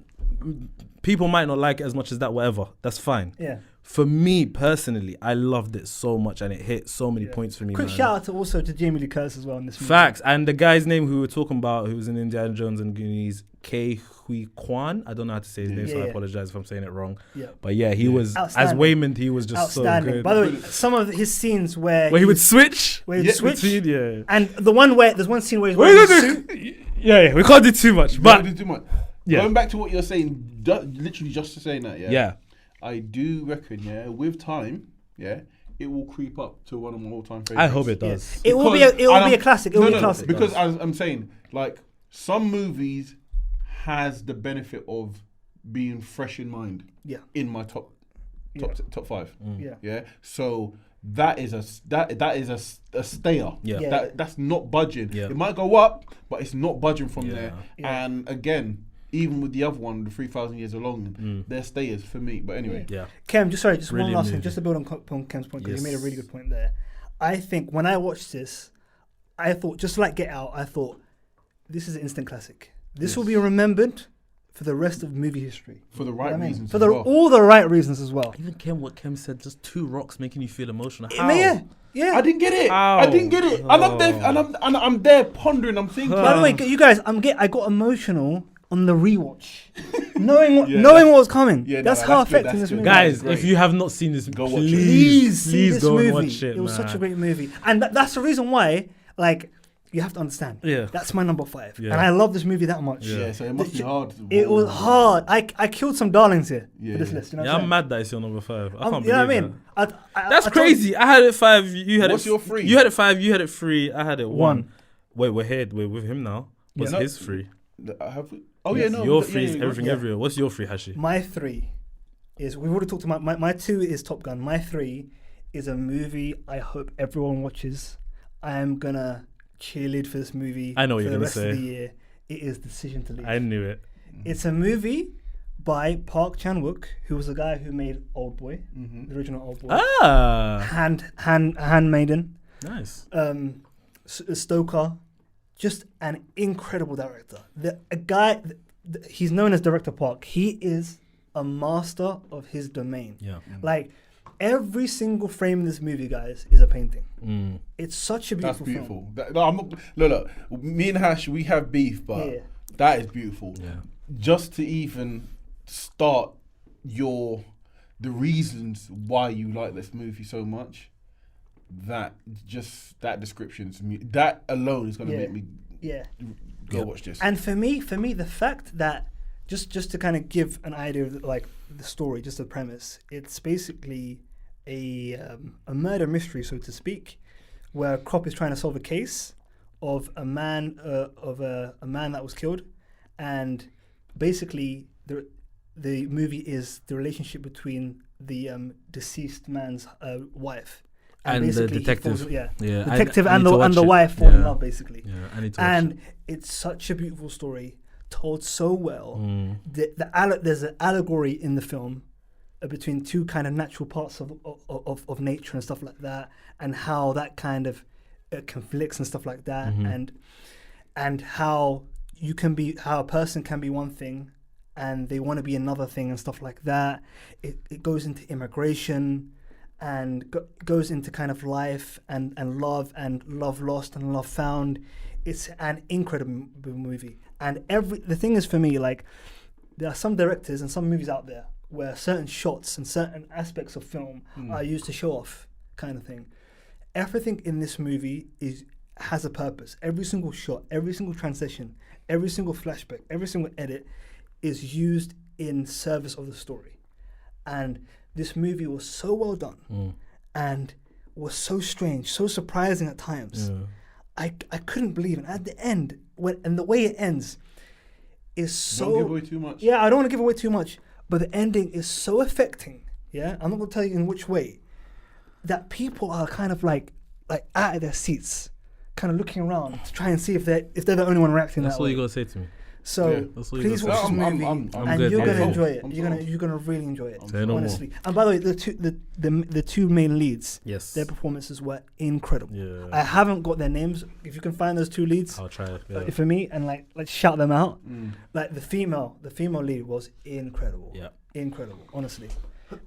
people might not like it as much as that, whatever. That's fine. Yeah. For me personally, I loved it so much, and it hit so many Yeah. points for me. Quick man. shout out to also to Jamie Lee Curtis as well in this movie. Facts. And the guy's name who we were talking about, who was in Indiana Jones and Goonies, Ke Huy Quan. I don't know how to say his name, so I Yeah. apologize if I'm saying it wrong. Yeah. But yeah, he was, as Outstanding. Waymond, he was just so Outstanding. good. By the way, some of his scenes where Where he would switch. where he'd Yeah, switch, between, yeah. and the one where there's one scene where he's wearing a suit. Yeah, we can't do too much. But But too much. yeah. Going back to what you're saying, literally just to saying that, yeah. I do reckon, with time, it will creep up to one of my all-time favorites. I hope it Yeah. does. It will be a classic. It will be a classic. Because as I'm saying, like some movies has the benefit of being fresh in mind. Yeah. In my top five. Yeah. Yeah. So that is a stayer. Yeah. Yeah. That's not budging. Yeah. It might go up, but it's not budging from Yeah. there. Yeah. And again, even with the other one, the 3,000 Years of Longing, they're stayers for me. But anyway, Yeah. Kem, just one Brilliant last thing, movie. just to build on Kem's point, because you made a Yes. really good point there. I think when I watched this, I thought, just like Get Out, I thought, this is an instant classic. This will be remembered for the rest of movie history. for the You right know what I mean? reasons For as the, well. all the right reasons as well. Even what Kem said, just two rocks making you feel emotional. I mean, yeah. I didn't get it. How? I didn't get it. And I'm there, and I'm there pondering. I'm thinking. By the way, you guys, I got emotional on the rewatch, knowing Yeah, what was coming. yeah, no, that's no, how that's good, affecting that's this good. movie. guys, Great. if you have not seen this, Go watch it. Please see please this go movie. and watch it. It was such a man. great movie, and that's the reason why, like, you have to understand. Yeah. That's my number 5, Yeah. and I love this movie that much. Yeah. Yeah, so it must be hard. It was hard. I killed some darlings here for this Yeah. list. You know Yeah, what I'm I'm mad that it's your number 5. I saying? can't You know believe what I mean? that. That's crazy. I had it 5. You had What's it. your 3? You had it 5. You had it 3. I had it 1. One. Wait, we're here. We're with him now. What's Yeah. his 3? Oh Yes. yeah, no. Your yeah, 3 is yeah, everything yeah. everywhere. What's your 3, Hashi? My 3 is, we've already talked about, my 2 is Top Gun. My 3 is a movie I hope everyone watches. I am going to cheerlead for this movie I know what for you're the gonna rest of the say. year. It is Decision to Leave. I knew it. It's a movie by Park Chan-wook, who was the guy who made Old Boy, Mm-hmm. the original Old Boy. Ah, Handmaiden. nice. Stoker, just an incredible director. He's known as Director Park. He is a master of his domain. Yeah. Like, every single frame in this movie, guys, is a painting. Mm. It's such a That's beautiful film. beautiful. No, I'm not, look. Me and Hash, we have beef, but Yeah. that is beautiful. Yeah. Just to even start the reasons why you like this movie so much, that description, that alone is going to Yeah. make me Yeah. go Yeah. watch this. And for me, the fact that, just to kind of give an idea of the story, just the premise, it's basically a murder mystery, so to speak, where a cop is trying to solve a case of a man that was killed, and basically the movie is the relationship between the deceased man's wife And the basically he detective. falls- yeah, Yeah. detective I and need to the watch it. wife fall in Yeah. love, basically. Yeah, I need to watch it. And it's such a beautiful story, told so well. Mm. There's an allegory in the film between two kind of natural parts of nature and stuff like that, and how that kind of conflicts and stuff like that, Mhm. and how a person can be one thing and they want to be another thing and stuff like that. It goes into immigration and goes into kind of life and love lost and love found. It's an incredible movie. And the thing is, for me, like, there are some directors and some movies out there where certain shots and certain aspects of film are used to show off, kind of thing. Everything in this movie has a purpose. Every single shot, every single transition, every single flashback, every single edit is used in service of the story. And this movie was so well done and was so strange, so surprising at times. Yeah. I couldn't believe it. At the end, and the way it ends is so... Don't give away too much. Yeah, I don't want to give away too much, but the ending is so affecting. Yeah, I'm not going to tell you in which way, that people are kind of like out of their seats, kind of looking around to try and see if they're the only one reacting That's that all way. you gotta say to me. So Yeah. That's all you please gotta watch say. this movie, I'm and good. you're I'm gonna sold. enjoy it. I'm You're sold. gonna really enjoy it. Say no more. Honestly. And by the way, the two main leads, Yes. their performances were incredible. Yeah. I haven't got their names. If you can find those two leads I'll try it. Yeah. for me, and let's shout them out. Mm. Like the female lead was incredible. Yeah. Incredible, honestly.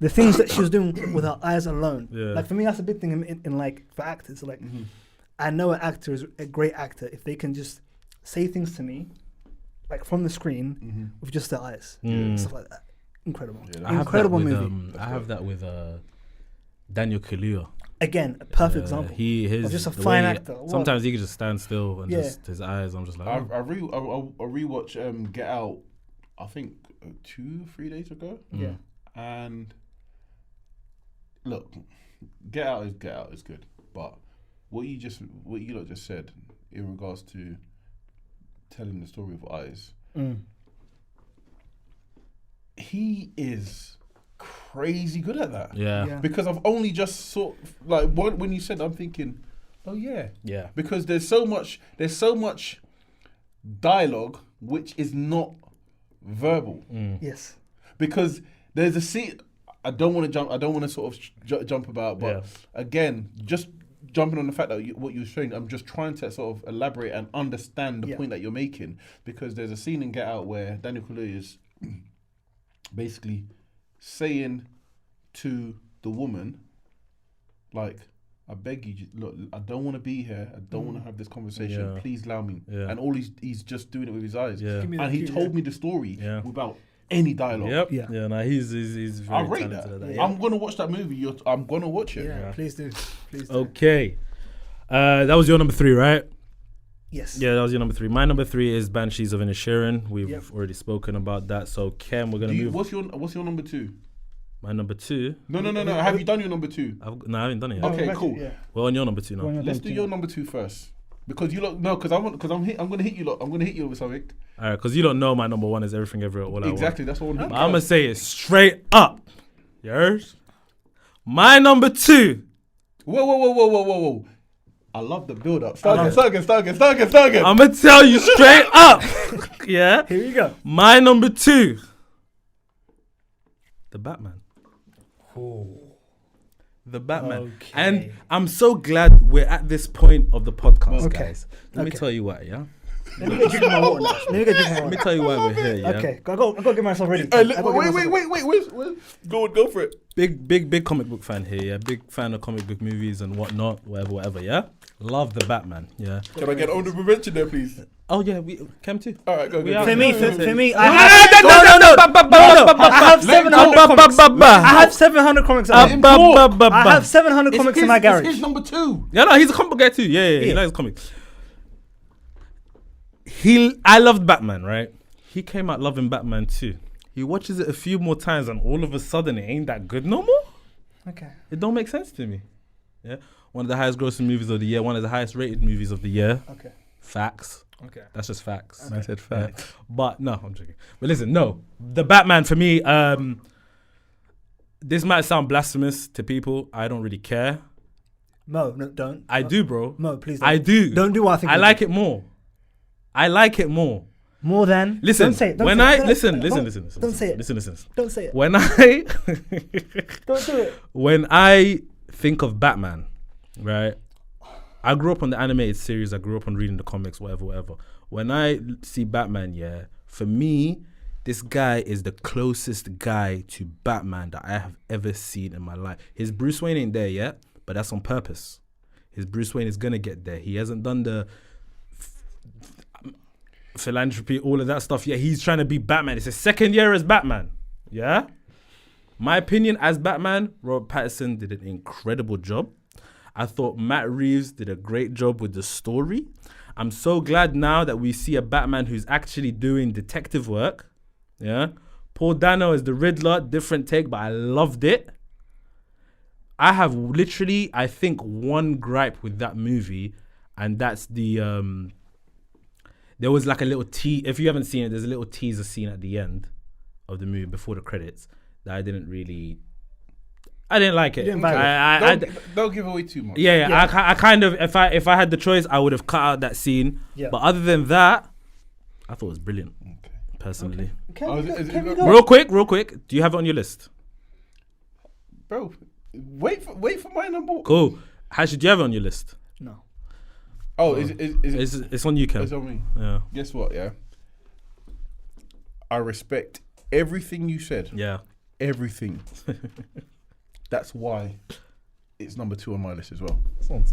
The things that she was doing with her eyes alone. Yeah. Like, for me, that's a big thing in like, for actors. Like, Mhm. I know an actor is a great actor if they can just say things to me, like from the screen, Mhm. with just their eyes. Mm. Stuff like that. Incredible. Yeah, I have Incredible that with, movie. I have that with Daniel Kaluuya. Again, a perfect example. His just a the fine way- actor. What? Sometimes he can just stand still and Yeah. just his eyes. I'm just like, I oh. rewatched Get Out, I think 2-3 days ago, Yeah. and look, Get Out is good, but what you lot just said in regards to telling the story of eyes, Mm. he is crazy good at that. yeah, Yeah. Because I've only just when you said, I'm thinking, oh yeah, yeah, because there's so much dialogue which is not verbal. Yes. Because there's a scene. I don't want to sort of jump about, but Yeah. again, just jumping on the fact that what you're showing, I'm just trying to sort of elaborate and understand the Yeah. point that you're making. Because there's a scene in Get Out where Daniel Kaluuya is basically saying to the woman, like, I beg you, look, I don't want to be here. I don't want to have this conversation. Yeah. Please allow me. Yeah. And all he's just doing it with his eyes. yeah. Give me And the he cue, told yeah. me the story Yeah. without any dialogue. Yep. Yeah. Yeah. No, he's very I rate talented at that. that. Yeah. I'm gonna watch that movie. I'm gonna watch it. Yeah. Yeah. Please do. Please do. Okay. That was your number 3, right? Yes. Yeah, that was your number 3. My number 3 is Banshees of Inisherin. We've Yep. already spoken about that. So Ken, we're gonna move. What's your number 2? My number 2. No. Have you done your number 2? No, I haven't done it yet. Okay, imagine, cool. Yeah. We're on your number 2 now. Go on your Let's number do two. your number 2 first. Because you lot, no, because I'm gonna hit you lot. I'm gonna hit you with something. All right, because you don't know my number 1 is Everything Everywhere All At Once. Exactly, that's what I want to I'm gonna say it straight up. Yours. My number 2. Whoa. I love the build up. Start again. I'm gonna tell you straight up. Yeah. Here you go. My number 2. The Batman. The Batman. Okay. And I'm so glad we're at this point of the podcast, Okay. guys. Let me Okay. tell you why, yeah? Let me get drinking my water now. Let me get drinking my Let me water. tell you why we're here, yeah? Okay, I got to get myself ready. Wait. Go for it. Big comic book fan here, yeah? Big fan of comic book movies and whatnot, whatever, yeah? Love the Batman, yeah? Can I get honorable mention there, please? Oh, yeah, we came too. All right, go. We are- For me, I No, have 700 comics. I have 700 comics. I have 700 comics in my garage. It's his number 2. Yeah, no, he's a comic book guy too. Yeah, he Yeah. likes comics. I loved Batman, right? He came out loving Batman too. He watches it a few more times and all of a sudden it ain't that good no more. Okay. It don't make sense to me. Yeah, one of the highest grossing movies of the year, one of the highest rated movies of the year. Okay. Facts. Okay. That's just facts. I said facts. Yeah. But no, I'm joking. But listen, no, the Batman for me. This might sound blasphemous to people. I don't really care. Mo, no, don't. I do, bro. Mo, please don't. I do. Don't do what I think. I you like do. it more. I like it more. More than. Listen, Don't say it. Don't when say I it. listen, Don't- listen. Don't say it. Listen. Don't say it. When I Don't do it. when I think of Batman, right? I grew up on the animated series. I grew up on reading the comics, whatever. When I see Batman, yeah, for me, this guy is the closest guy to Batman that I have ever seen in my life. His Bruce Wayne ain't there yet, but that's on purpose. His Bruce Wayne is gonna get there. He hasn't done the philanthropy, all of that stuff yet. He's trying to be Batman. It's his second year as Batman. Yeah? My opinion as Batman, Robert Pattinson did an incredible job. I thought Matt Reeves did a great job with the story. I'm so glad now that we see a Batman who's actually doing detective work. Yeah? Paul Dano is the Riddler, different take, but I loved it. I have literally, I think, one gripe with that movie, and that's the there was like a little if you haven't seen it, there's a little teaser scene at the end of the movie before the credits that I didn't like it. You didn't vibe it. Don't give away too much. Yeah. I kind of, if I had the choice, I would have cut out that scene. Yeah. But other than that, I thought it was brilliant. Okay. Personally. Can Oh, we is it- go? Real quick. Do you have it on your list? Bro, wait for my number. Cool. Hash, do you have it on your list? No. Oh, is it? It's on you, Ken. It's on me. Yeah. Guess what? Yeah. I respect everything you said. Yeah. Everything. That's why it's number 2 on my list as well.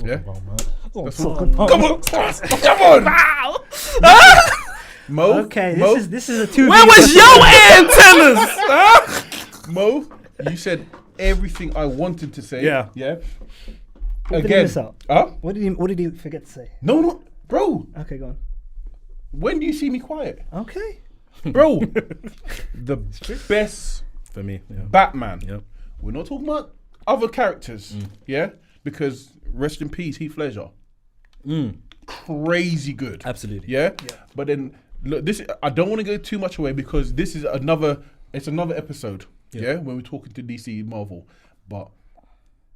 Yeah. That's what- Come on. Mo. Okay, Mo, this is a 2. Where was your antennas? Mo, you said everything I wanted to say. Yeah. Yeah. What did he miss out? Huh? What did he forget to say? No, bro. Okay, go on. When do you see me quiet, Okay. bro? The best For me, yeah. Batman. Yep. We're not talking about other characters, yeah? Because rest in peace, Heath Ledger. Crazy good. Absolutely. Yeah? But then, look, I don't want to go too much away because this is another episode, yeah? When we're talking to DC Marvel. But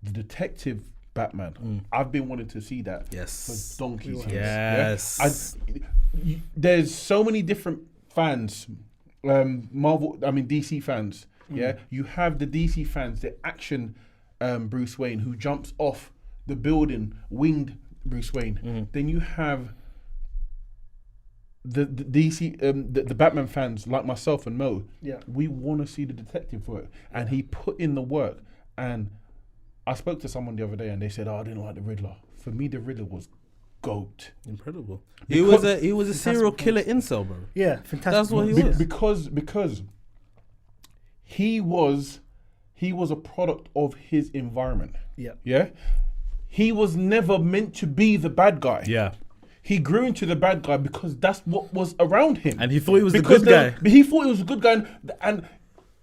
the Detective Batman, I've been wanting to see that Yes. for donkeys. Yes. There's so many different fans, DC fans. Yeah, you have the DC fans, the action Bruce Wayne who jumps off the building, winged Bruce Wayne. Then you have the DC, the Batman fans like myself and Mo. Yeah. We want to see the detective work, and he put in the work. And I spoke to someone the other day, and they said, "Oh, I didn't like the Riddler." For me, the Riddler was GOAT. Incredible. He was a serial killer incel, bro. Yeah, fantastic. That's what he points. was. Because he was a product of his environment. Yeah. Yeah, he was never meant to be the bad guy. Yeah. he grew into the bad guy because that's what was around him. And he thought he was Because the good guy. But he thought he was a good guy. And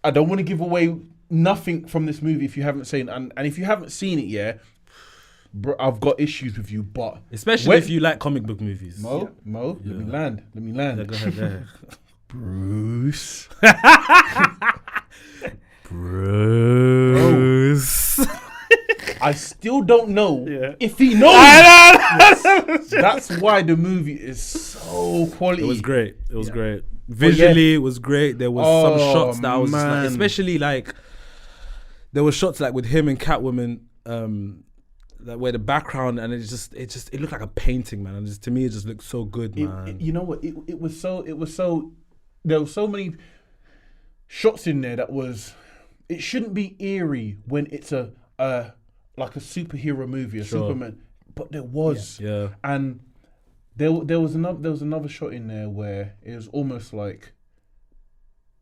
I don't want to give away nothing from this movie if you haven't seen it. And if you haven't seen it yet, bro, I've got issues with you. But Especially if you like comic book movies. Mo, let me land. Yeah, go ahead. Bruce. Bruce. I still don't know Yeah. if he knows. Yes. That's why the movie is so quality. It was great. It was great. Visually, it was great. There was some shots that I was just like, man. especially like, there were shots like with him and Catwoman, that where the background and it looked like a painting, man. And to me, it just looked so good, man. You know what? It was so. There were so many shots in there that was. It shouldn't be eerie when it's a like a superhero movie, a Superman, but there was. Yeah. And there was another shot in there where it was almost like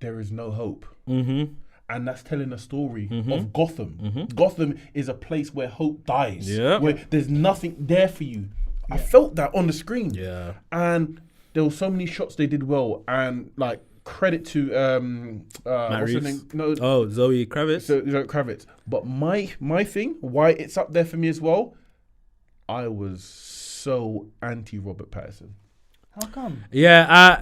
there is no hope. Mm-hmm. And that's telling a story of Gotham. Mm-hmm. Gotham is a place where hope dies. Yeah. Where there's nothing there for you. I felt that on the screen. Yeah. And there were so many shots they did well. And like credit to what's her Reeves. name? No, Zoe Kravitz. so Kravitz. But my thing, why it's up there for me as well, I was so anti Robert Pattinson. How come? Yeah.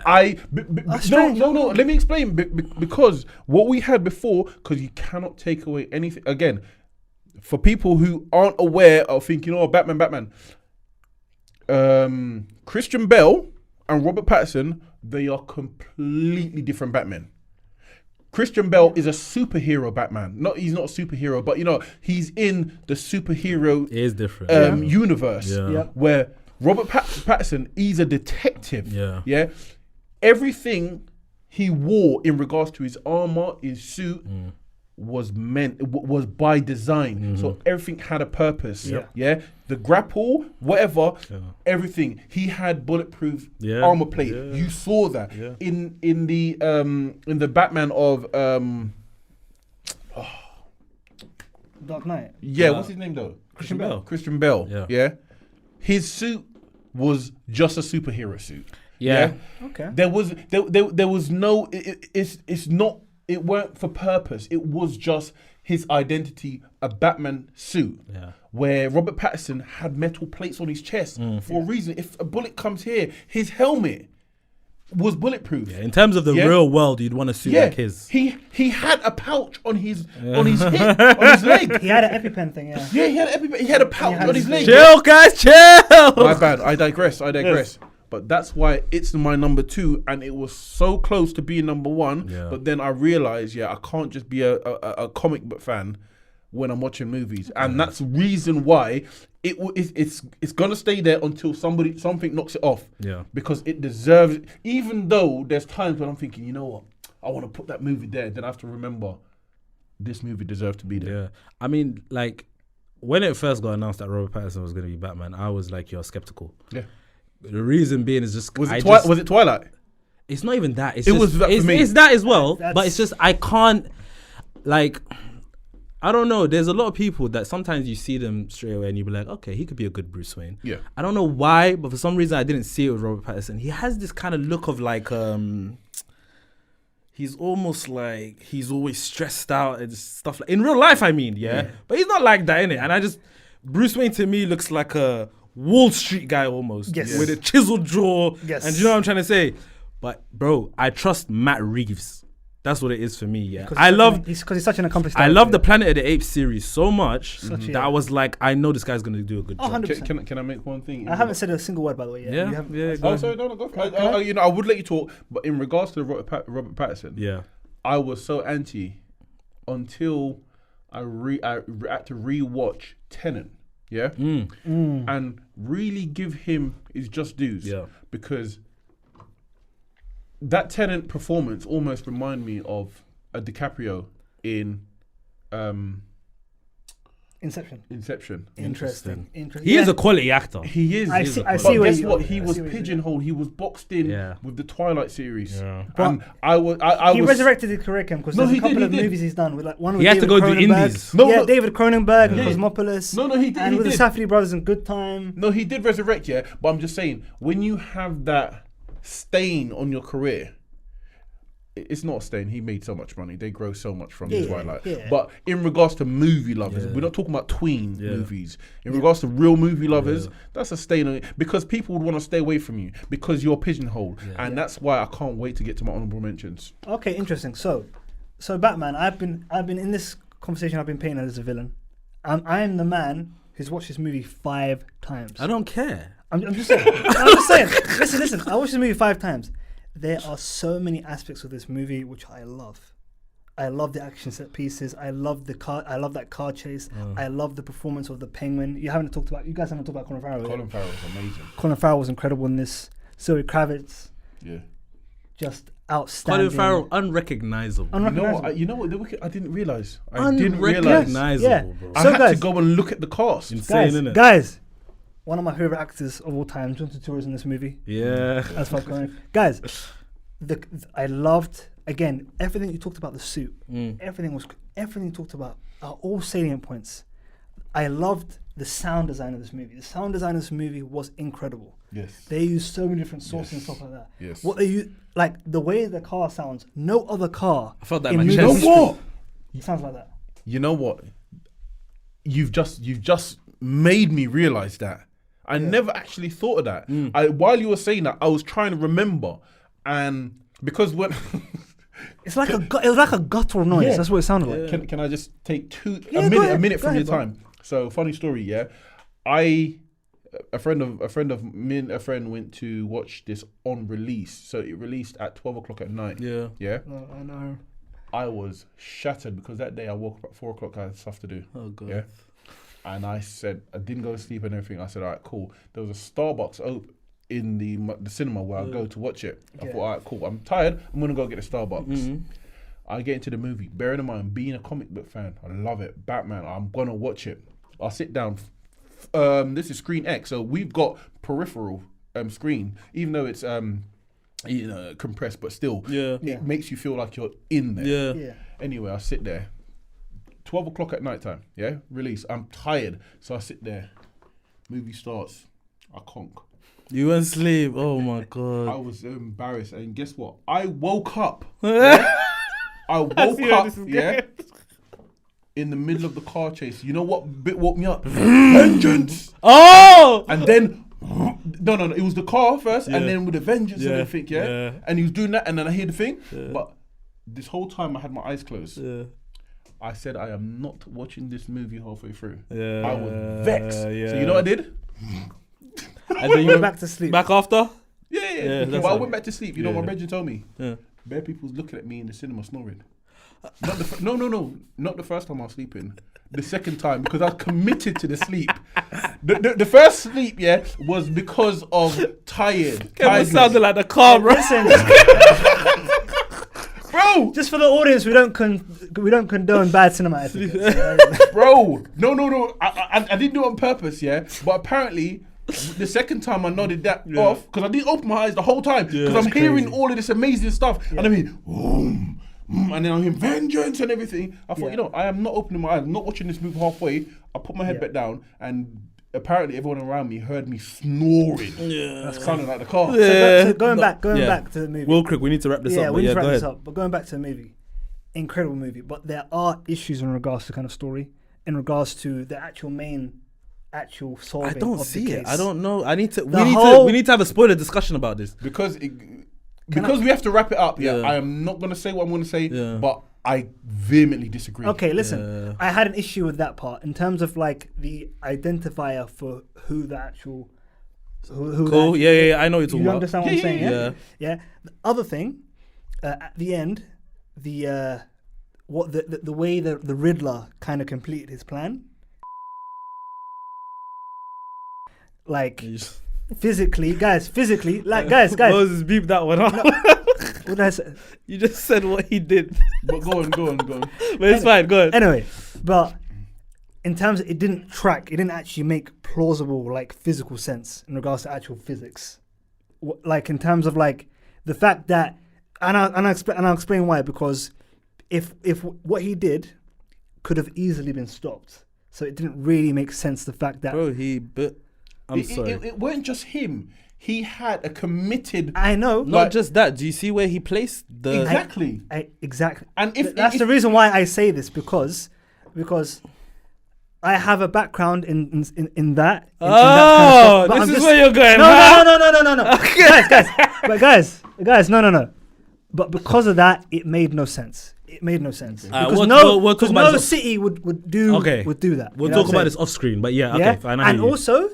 No. Let me explain. Because what we had before, because you cannot take away anything. Again, for people who aren't aware of thinking, oh, Batman. Christian Bale and Robert Pattinson, they are completely different Batmen. Christian Bale is a superhero Batman. He's not a superhero, but he's in the superhero It is different. universe. Yeah. Where Robert Pattinson, he's a detective. Yeah. Everything he wore in regards to his armor, his suit, was by design. So everything had a purpose. Yeah. The grapple, whatever, everything. He had bulletproof armor plate. Yeah. You saw that in the Batman of Dark Knight. what's his name though? Christian Bale. Christian Bale. Yeah. His suit was just a superhero suit. Yeah. Okay. There was no. It's not. It weren't for purpose. It was just his identity, a Batman suit. Yeah. Where Robert Pattinson had metal plates on his chest for a reason. If a bullet comes here, his helmet was bulletproof. Yeah. In terms of the real world, you'd want to suit like his. He had a pouch on his hip, on his leg. He had an EpiPen thing, yeah. Yeah, he had a pouch on his leg. Chill, guys, chill. My bad. I digress. But that's why it's my number 2, and it was so close to being number 1. Yeah. But then I realized, I can't just be a comic book fan when I'm watching movies, and that's the reason why it's gonna stay there until something knocks it off. Yeah. Because it deserves it. Even though there's times when I'm thinking, you know what, I want to put that movie there. Then I have to remember, this movie deserves to be there. Yeah. I mean, like, when it first got announced that Robert Pattinson was going to be Batman, I was like, you're skeptical. Yeah. The reason being is just Was it Twilight? It's not even that. It's It just, was that for me. It's that as well, That's- but it's just I can't. Like, I don't know. There's a lot of people that sometimes you see them straight away and you be like, okay, he could be a good Bruce Wayne. Yeah. I don't know why, but for some reason I didn't see it with Robert Pattinson. He has this kind of look of like he's almost like he's always stressed out and stuff like in real life. I mean, but he's not like that, innit? And Bruce Wayne to me looks like a Wall Street guy almost, Yes. with a chiseled jaw. Yes. And you know what I'm trying to say? But bro, I trust Matt Reeves. That's what it is for me. Yeah, Because he's such an accomplished I love the director. Planet of the Apes series so much Such a- that I was like, I know this guy's gonna do a good Oh, job. 100%. Can I make one thing? I haven't said a single word, by the way. Yeah, You haven't- yeah, go Oh, on. sorry, no, go. Can I? I would let you talk, but in regards to Robert Pattinson, Yeah, I was so anti until I had to rewatch Tenet, and really give him his just dues, because that Tenet performance almost reminded me of a DiCaprio in Inception. Interesting. He is a quality actor. He is. I see But where guess you- what? I He see was where you- pigeonholed. He was boxed in Yeah. with the Twilight series. Yeah. And I was. He resurrected his career because No, there's a he couple did, of he did. movies he's done with like one with He had to David go do Cronenberg. indies. No, yeah, no. David Cronenberg and Yeah. Cosmopolis. No, he did. And he with did. the Safdie brothers in Good Time. No, he did resurrect, yeah. But I'm just saying, when you have that stain on your career, it's not a stain. He made so much money. They grow so much from Yeah, Twilight. yeah. But in regards to movie lovers, Yeah. we're not talking about tween Yeah. movies. In regards to real movie lovers, Yeah. that's a stain on it. Because people would want to stay away from you because you're pigeonholed. And that's why I can't wait to get to my honorable mentions. Okay, interesting. So Batman. I've been in this conversation. I've been painted as a villain. I am the man who's watched this movie 5 times. I don't care. I'm just saying. I'm just saying. Listen. I watched this movie 5 times. There are so many aspects of this movie which I love. I love the action set pieces. I love the car. I love that car chase. I love the performance of the Penguin. You guys haven't talked about Colin Farrell. Colin Farrell's amazing. Colin Farrell was incredible in this. Zoe Kravitz, Yeah. just outstanding. Colin Farrell, unrecognizable. You know what? The Wicked, I didn't realize. I didn't realize. Unrecognizable, Yeah. bro. I So had guys- to go and look at the cast. Insane, innit? Guys, one of my favorite actors of all time, John Turturro, is in this movie. Yeah. As far as going, guys, I loved again everything you talked about the suit. Everything you talked about are all salient points. I loved the sound design of this movie. The sound design of this movie was incredible. Yes. They used so many different sources and stuff like that. Yes. What they use, like the way the car sounds, no other car. I felt that in in my movie chest. history What? sounds like that. You know what? You've just made me realize that. I never actually thought of that. While you were saying that, I was trying to remember, and because when It was like a guttural noise. Yeah. That's what it sounded like. can I just take Yeah, a go minute ahead. Go from ahead, your bro. time? So funny story, yeah. A friend of me and a friend went to watch this on release. So it released at 12 o'clock at night. Yeah. Yeah. Oh, I know. I was shattered because that day I woke up at 4 o'clock. I had stuff to do. Oh, God. Yeah. And I said, I didn't go to sleep and everything. I said, all right, cool. There was a Starbucks open in the cinema where I go to watch it. I thought, all right, cool. I'm tired. I'm going to go get a Starbucks. I get into the movie. Bearing in mind, being a comic book fan, I love it. Batman, I'm going to watch it. I'll sit down. This is Screen X. So we've got peripheral screen, even though it's compressed, but still, Yeah. it makes you feel like you're in there. Yeah. Yeah. Anyway, I sit there. 12 o'clock at night time, yeah? Release. I'm tired. So I sit there. Movie starts. I conk. You went sleep. Oh, my I God. was embarrassed. And guess what? I woke up. Yeah? I woke see where up, this is yeah? In the middle of the car chase. You know what bit woke me up? Vengeance! Oh! And then, no, it was the car first, Yeah. and then with the vengeance and Yeah, everything, yeah? yeah. And he was doing that, and then I hear the thing. But this whole time I had my eyes closed. Yeah. I said I am not watching this movie halfway through. Yeah. I was vexed. Yeah. So you know what I did? And then you Went went back to sleep. back after? Yeah. that's But I fine. went back to sleep. You know what Yeah. my Reggie told me? Yeah. Bare people was looking at me in the cinema snoring. Not the no. Not the first time I was sleeping. The second time because I was committed to the sleep. The first sleep, yeah, was because of tired. Kevin sounded like the car, bro. Listen, Bro, just for the audience, we don't condone bad cinema etiquette. bro, no. I didn't do it on purpose, yeah. But apparently, the second time I nodded that off because I didn't open my eyes the whole time because I'm hearing all of this amazing stuff, and I mean, and then I'm hearing vengeance and everything. I thought, I am not opening my eyes. I'm not watching this movie halfway. I put my head back down, and apparently everyone around me heard me snoring. Yeah. That's kind of like the car. So going back to the movie. Real quick, we need to wrap this up. We need to go wrap this ahead. up. But going back to the movie, incredible movie. But there are issues in regards to kind of story, in regards to the actual solving. I don't of see the it. case. I don't know. We whole- need to have a spoiler discussion about this. Because we have to wrap it up. Yeah, Yeah. I am not gonna say what I'm gonna say, Yeah. but I vehemently disagree. Okay, listen. Yeah. I had an issue with that part in terms of like the identifier for who the actual. Who Cool. the- Yeah. I know what you're talking You about. understand what I'm saying? yeah. Yeah. The other thing, at the end, the way the Riddler kind of completed his plan, like physically, guys, guys. Moses, beep that one out. What did I say? You just said what he did. But go on. But it's fine. Go ahead. Anyway, but in terms of it didn't track, it didn't actually make plausible like physical sense in regards to actual physics. Like in terms of like the fact that, and I'll explain why, because if what he did could have easily been stopped, so it didn't really make sense. The fact that I'm sorry. It weren't just him. He had a committed. I know. Not just that. Do you see where he placed the Exactly. Exactly. And if that's the reason why I say this, because I have a background in that. In that kind of stuff, but this is where you're going. No. Guys, no. But because of that, it made no sense. It made no sense. Because we'll talk about no this city would do that. We'll You know talk what about I'm this off screen, but yeah, saying? okay, fine. I And hear you. also,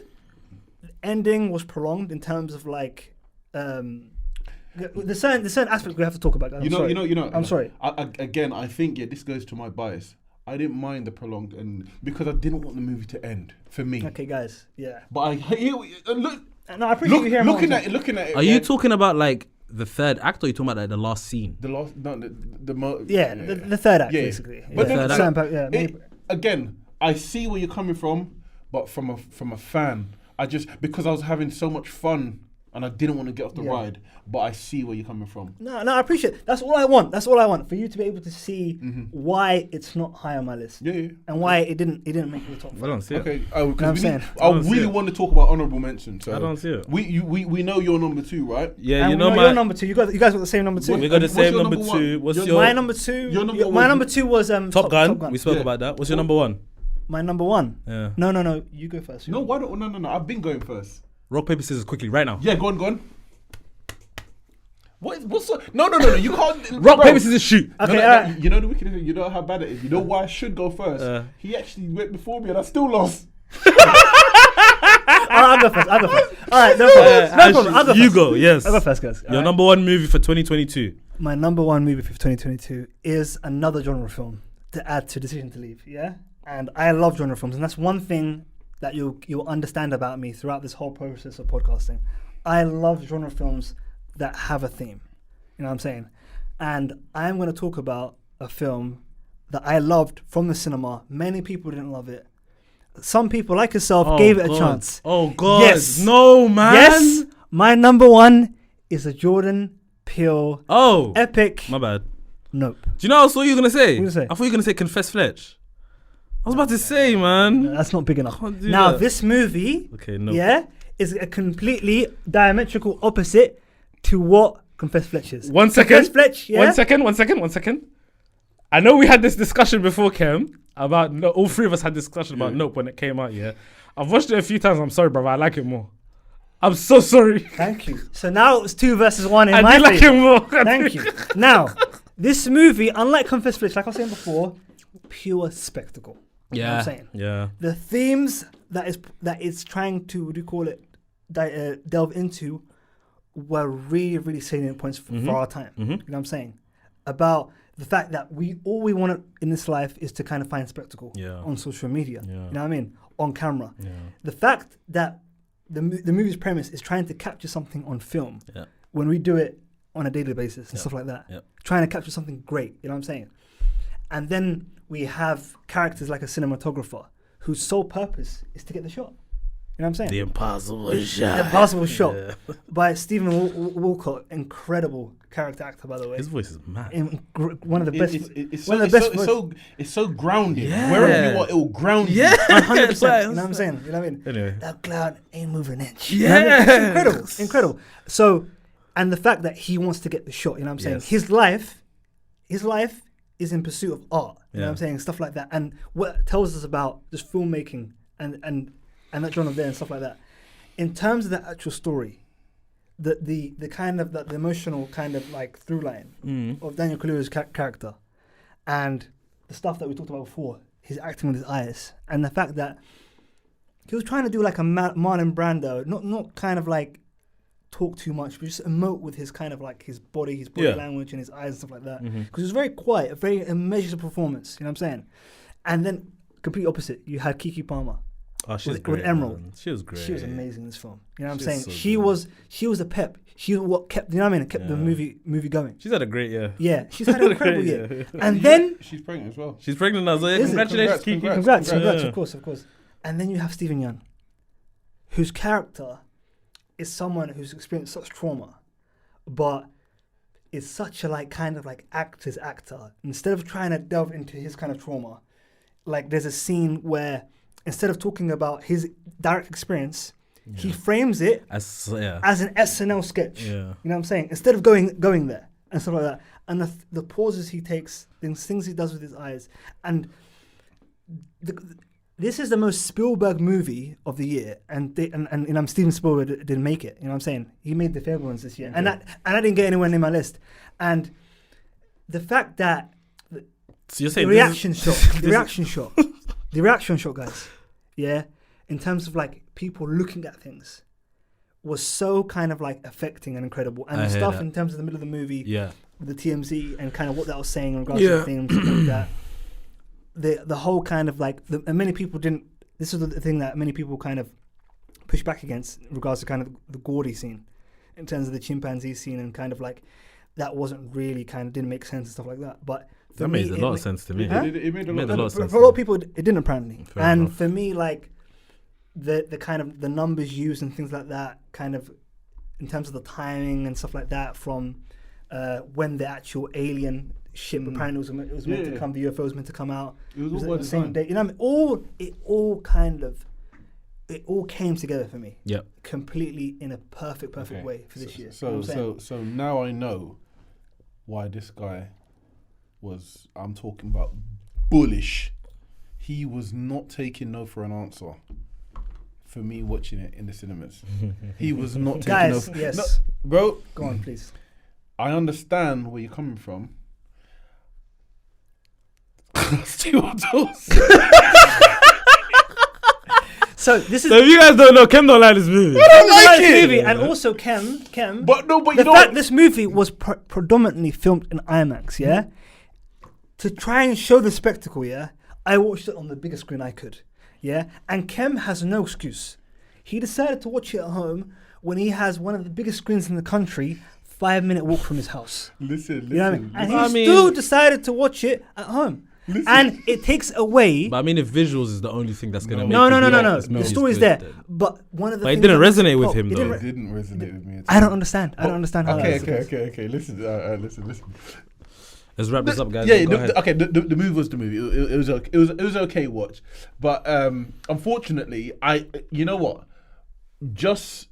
the ending was prolonged in terms of like the certain aspects we have to talk about. Guys. I'm sorry. Again, I think this goes to my bias. I didn't mind the prolonged end because I didn't want the movie to end for me. Okay, guys. Yeah. But I hear look. No, I appreciate you hearing looking at it. Are you talking about like the third act, or are you talking about like the last scene? The last, no, the third act basically. But Maybe. I see where you're coming from, but from a fan, because I was having so much fun and I didn't want to get off the ride. But I see where you're coming from. No, I appreciate it. That's all I want. For you to be able to see why it's not high on my list. Yeah. And why it didn't make the top 5. I don't see it. Okay. I really want to talk about honourable mention. So I don't see it. We know you're number 2, right? Yeah, and you know your number 2. You guys got the same number 2. We got the same your number number 2. one? What's your My number 2. My number 2 was Top Gun? We spoke Yeah. about that. What's your number 1? My number 1. Yeah. No. You go first. No, why don't? No. I've been going first. Rock, paper, scissors, quickly, right now. Yeah, go on. What's the, no, you can't. Rock, paper, scissors, shoot. Okay, You know the wicked thing. You know how bad it is. You know why I should go first. He actually went before me, and I still lost. I'll go first. All right, no problem. I'll go first. You go, yes. I'll go first, guys. Your number 1 movie for 2022. My number 1 movie for 2022 is another genre film to add to Decision to Leave. Yeah, and I love genre films, and that's one thing that you'll understand about me throughout this whole process of podcasting. I love genre films that have a theme. You know what I'm saying? And I'm going to talk about a film that I loved from the cinema. Many people didn't love it. Some people, like yourself, gave it a chance. Oh, God. Yes. No, man. Yes. My number 1 is a Jordan Peele epic. My bad. Nope. Do you know what I thought you were going to say? What you say? I thought you were going to say Confess Fletch. I was about to say, man. That's not big enough. Can't do Now, that. this movie, Nope. is a completely diametrical opposite to what Confess Fletch is. 1 second. Confess Fletch, yeah? 1 second. I know we had this discussion before, Kem, about all three of us had this discussion about Nope when it came out, yeah? I've watched it a few times. I'm sorry, brother. I like it more. I'm so sorry. Thank you. So now it's 2 versus 1 in I my do like favor. it more. Thank you. Now, this movie, unlike Confess Fletch, like I was saying before, pure spectacle. You know what I'm saying? Yeah. The themes that it's trying to, what do you call it, delve into were really, really salient points for our time. You know what I'm saying? About the fact that all we want in this life is to kind of find spectacle on social media. You know what I mean? On camera. Yeah. The fact that the movie's premise is trying to capture something on film when we do it on a daily basis and stuff like that. Trying to capture something great. You know what I'm saying? And then we have characters like a cinematographer whose sole purpose is to get the shot. You know what I'm saying? The Impossible Shot. The Impossible Shot by Stephen Walcott. Incredible character actor, by the way. His voice is mad. One of the best. It's so grounded. Yeah. Wherever you are, it will ground you. 100%. You know what I'm saying? You know what I mean? Anyway. That cloud ain't moving an inch. Yeah. You know what I mean? It's incredible. So, and the fact that he wants to get the shot. You know what I'm saying? Yes. His life is in pursuit of art. You know what I'm saying? Stuff like that. And what it tells us about just filmmaking and that genre there and stuff like that. In terms of the actual story, the kind of the emotional kind of like through line of Daniel Kaluuya's character, and the stuff that we talked about before, his acting with his eyes, and the fact that he was trying to do like a Marlon Brando, not kind of like talk too much, but just emote with his kind of like his body language and his eyes and stuff like that. Because it was very quiet, a very measured performance. You know what I'm saying? And then complete opposite, you had Keke Palmer. Oh, she was with great. Emerald. Man. She was great. She was amazing in this film. You know what I'm She saying? was so She good. was the pep. She what kept, you know what I mean? It kept the Yeah. movie going. She's had a great year. Yeah, she's had an incredible Great year. year. And then she's pregnant as well. She's pregnant now, so yeah, Is it? congratulations, Kiki. Congrats. congrats, Yeah. of course. And then you have Stephen Yeun, whose character is someone who's experienced such trauma, but is such a kind of actor's actor. Instead of trying to delve into his kind of trauma, there's a scene where instead of talking about his direct experience, he frames it as an SNL sketch. Yeah. You know what I'm saying? Instead of going there and stuff like that, and the pauses he takes, the things he does with his eyes, and this is the most Spielberg movie of the year, and Steven Spielberg didn't make it. You know what I'm saying? He made the favorite ones this year, and I didn't get anywhere near my list. And the fact that So you're the saying reaction the reaction shot, guys, yeah, in terms of people looking at things, was so kind of affecting and incredible. And I the hear stuff that. in terms of the middle of the movie, Yeah. with the TMZ and kind of what that was saying in regards to the things like that. The whole kind of and many people didn't. This is the thing that many people kind of push back against in regards to kind of the Gordy scene, in terms of the chimpanzee scene, and kind of that wasn't really didn't make sense and stuff like that. But for That me, made a lot of sense to me. Huh? It made a Made lot a lot of of sense. sense. for a lot of people, it didn't apparently. Fair and enough. for me, the kind of the numbers used and things like that, kind of in terms of the timing and stuff like that, from when the actual alien ship apparently was meant to come, the UFO was meant to come out. It was It was all at the same designed. day. You know what I mean? It all came together for me. Yep. Completely in a perfect Okay. way for this year. You know So what I'm saying? so now I know why this guy was. I'm talking about bullish. He was not taking no for an answer. For me watching it in the cinemas, he was not taking Guys, no. For, yes. No, bro, Go on, please. I understand where you're coming from. Stuart Dawson. So this is So if you guys don't know, Kem don't like this movie. like it. movie, and also Kem. But no, but The you know fact what? this movie was predominantly filmed in IMAX, yeah? To try and show the spectacle, yeah? I watched it on the biggest screen I could, yeah? And Kem has no excuse. He decided to watch it at home when he has one of the biggest screens in the country, 5-minute walk from his house. Listen. You know what I mean? And he I mean- still decided to watch it at home. And it takes away... But I mean, if visuals is the only thing that's gonna make No. you be like, The this movie is story's good, there. then- But one of the But it things didn't that makes resonate with pop- him, it though. It didn't resonate with me at all. I don't understand. I don't understand how Okay, that is. okay. Listen. Let's wrap this up, guys. Yeah, Go ahead. okay. The movie was the movie. It was okay. It was okay watch, but unfortunately, you know what? Just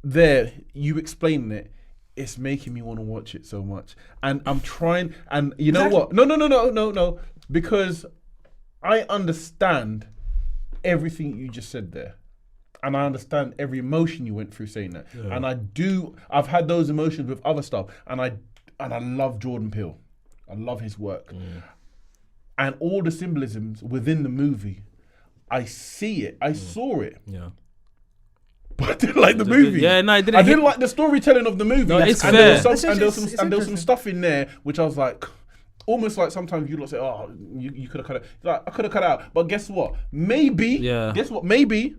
there, you explaining it, it's making me want to watch it so much, and I'm trying. And you know what? No, because I understand everything you just said there. And I understand every emotion you went through saying that. Yeah. And I've had those emotions with other stuff. And I love Jordan Peele. I love his work. And all the symbolisms within the movie, I see it. I saw it. Yeah. But I didn't like the movie. Yeah, no, it didn't I didn't hit- like the storytelling of the movie. No, it's and there fair. was some, and there was some, It's and there was some interesting. stuff in there which I was like, almost like sometimes you lot say, "Oh, you could have cut it." Like I could have cut it out, but guess what? Maybe. Yeah. Guess what? Maybe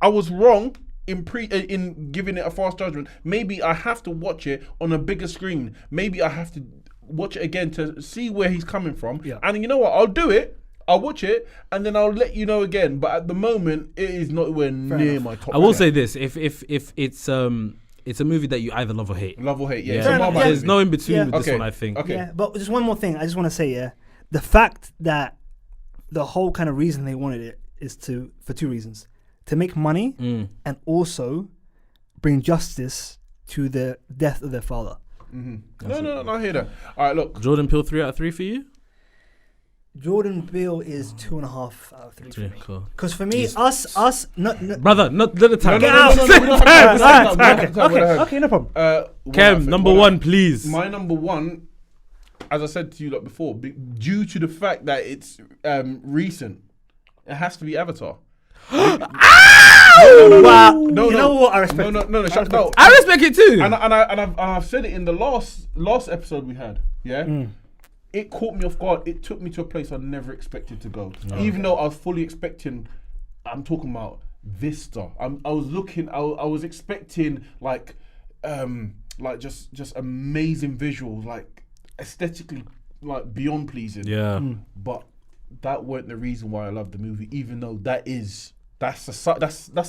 I was wrong in giving it a fast judgment. Maybe I have to watch it on a bigger screen. Maybe I have to watch it again to see where he's coming from. Yeah. And you know what? I'll do it. I'll watch it and then I'll let you know again. But at the moment, it is nowhere near my top. I will 10. say this: if it's a movie that you either love or hate. Love or hate. Yeah. Yeah. It's a Marmite Yeah. There's movie. no in between Yeah. with this Okay. one. I think. Okay. Yeah, but just one more thing. I just want to say, yeah, the fact that the whole kind of reason they wanted it is for two reasons: to make money and also bring justice to the death of their father. No, I hear that. All right, look. Jordan Peele 3 out of 3 for you. Jordan Peele is 2.5 out of 3 for me. Cool. Because for me, us, not. Brother, not let the time. Get out. No, we don't have time. We don't have time. We don't have time. Okay, no problem. What Cam, happened? number What one, happened? please. My number one, as I said to you like before, due to the fact that it's recent, it has to be Avatar. Wow. No, You know what? I respect it. No. No. I respect it too. And I've said it in the last episode we had. Yeah. It caught me off guard. It took me to a place I never expected to go. Even though I was fully expecting I'm talking about Vista. I was looking. I was expecting like just amazing visuals, like aesthetically like beyond pleasing. Yeah. But that weren't the reason why I loved the movie. Even though that's a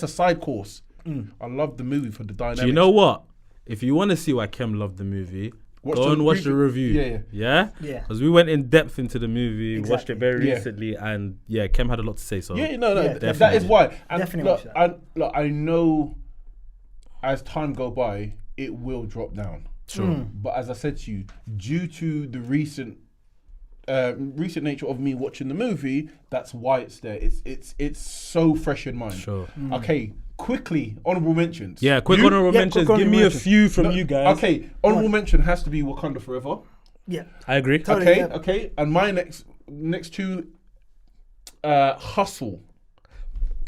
side course. I love the movie for the dynamics. Do you know what? If you want to see why Kem loved the movie, go and watch the review. Yeah. Yeah. Because we went in depth into the movie, Exactly. watched it very Yeah. recently, and yeah, Kem had a lot to say. So Yeah, no, Yeah, that is why. And Definitely look, watch that. I know as time go by, it will drop down. sure. But as I said to you, due to the recent nature of me watching the movie, that's why it's there. It's so fresh in mind. Sure. Okay, quickly, honorable mentions. Yeah, quick You- honorable mentions. quick Give me honorable a mentions. few from No, you guys. Okay, honorable mention has to be Wakanda Forever. Yeah. I agree. Totally, Okay, yeah. okay, and my next two, Hustle.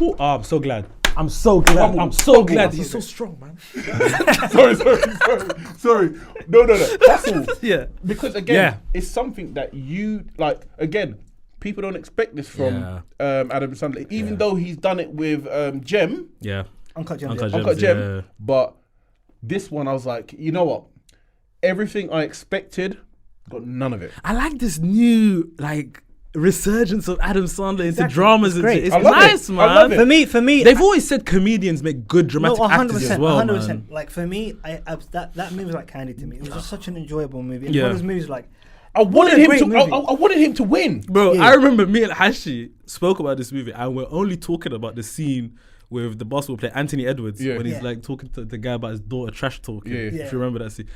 Oh, I'm so glad. I'm so glad. Bubble, I'm so bubble. glad. He's so strong, man. sorry. No. Hustle. Yeah. Because again, Yeah. it's something that you like. Again, people don't expect this from Adam Sandler, even though he's done it with Jem, Yeah. Uncut Gems. Uncut yeah. Gems. Uncut Gem. yeah. But this one, I was like, you know what? Everything I expected, got none of it. I like this new resurgence of Adam Sandler into Exactly. dramas. It's and great. shit. It's I love it. nice, I man. love it. For me, They've always said comedians make good dramatic actors as well, 100%. man. Like for me, that movie was like candy to me. It was just such an enjoyable movie. It's Yeah. one of those movies like I wanted a him great to. movie. I wanted him to win. Bro, Yeah. I remember me and Hashi spoke about this movie, and we're only talking about the scene with the basketball player Anthony Edwards Yeah. when he's Yeah. like talking to the guy about his daughter trash talking. Yeah. If you remember that scene,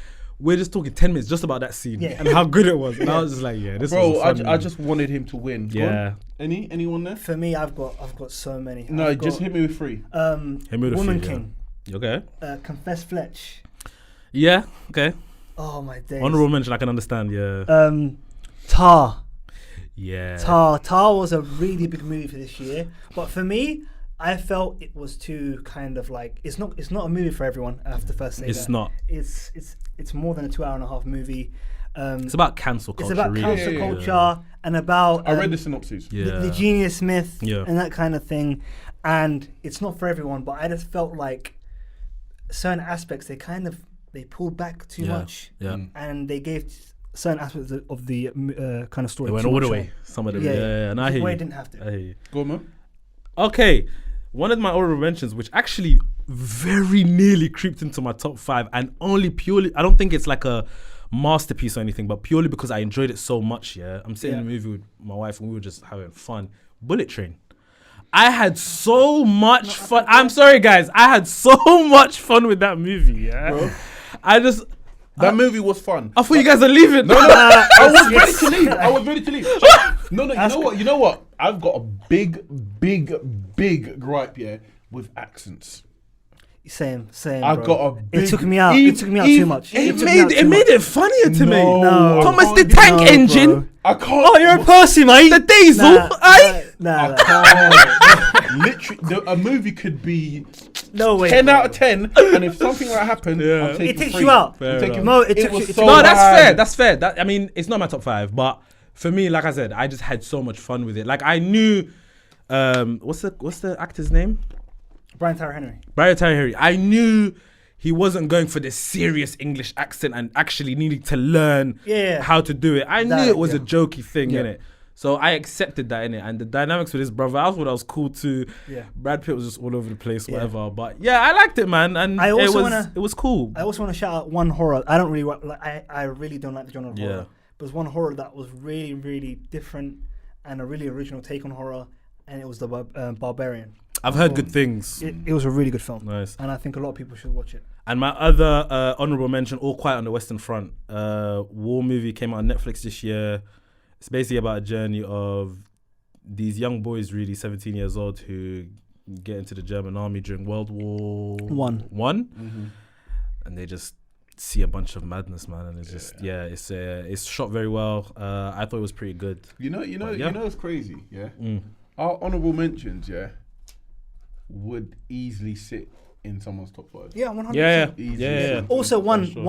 we're just talking 10 minutes just about that scene Yeah. and how good it was. And I was just like, yeah, this was Bro, a fun I movie. just wanted him to win. Go yeah. on. Anyone there? for me. I've got so many. No, I've just got, hit me with three. Hit me with a Woman few, yeah. King, Okay. Confess Fletch. Yeah. Okay. Oh my days. Honorable mention, I can understand. Yeah. Tar. Yeah. Tar was a really big movie for this year, but for me, I felt it was too kind of like it's not a movie for everyone. I have to first say It's that. not. It's more than a 2.5-hour movie. It's about cancel culture. It's about really. cancel Yeah. culture and about I read the synopsis. Yeah. the genius myth Yeah. and that kind of thing. And it's not for everyone, but I just felt like certain aspects they pulled back too Yeah. much, Yeah. and they gave certain aspects of the kind of story. They went too all much the way. on. Some of them. Yeah, Yeah. And I hear where you. it didn't have to. I hear you. Go on, man. Okay, one of my honorable mentions, which actually very nearly creeped into my top 5, and only purely, I don't think it's like a masterpiece or anything, but purely because I enjoyed it so much. Yeah, I'm sitting in the movie with my wife and we were just having fun. Bullet Train. I had so much fun. I'm sorry, guys. I had so much fun with that movie. Yeah, Bro. I That movie was fun. thought you guys are leaving. No, I was ready to leave. I was ready to leave. No, you know what? I've got a big gripe here with accents. Same. I bro. got a big. It took me out. It took me out too much. It took me out too made much. it funnier to me. No, Thomas I the can't do Tank that. Engine. No, bro. I can't. Oh, you're a Percy, mate. The Diesel. Aye. Nah. Literally, a movie could be No way. 10 bro. out of 10, and if something like that happened, Yeah. I'm taking It takes 3. you out. Fair I'm taking enough. No, it took was you- so No, that's bad. fair. That's fair. I mean, it's not my top 5, but for me, like I said, I just had so much fun with it. Like I knew, what's the actor's name? Brian Tyree Henry. Brian Tyree Henry. I knew he wasn't going for this serious English accent and actually needing to learn Yeah. how to do it. I knew That- it was a yeah. jokey thing, Yeah. innit? So I accepted that, innit? And the dynamics with his brother, I thought that was cool too. Yeah. Brad Pitt was just all over the place, Yeah. whatever. But yeah, I liked it, man. And I also it was cool. I also want to shout out one horror. I don't really like. I really don't like the genre of Yeah. horror. But there's one horror that was really, really different and a really original take on horror, and it was the Barbarian. I've heard good things. It was a really good film, Nice. and I think a lot of people should watch it. And my other honorable mention, All Quiet on the Western Front. War movie came out on Netflix this year. It's basically about a journey of these young boys, really 17 years old, who get into the German army during World War One. And they just see a bunch of madness, man. And it's just it's shot very well. I thought it was pretty good. You know, it's crazy, yeah? Mm. Our honorable mentions, yeah, would easily sit in someone's top 5. Yeah, 100%. Yeah. Easy. Also, For sure.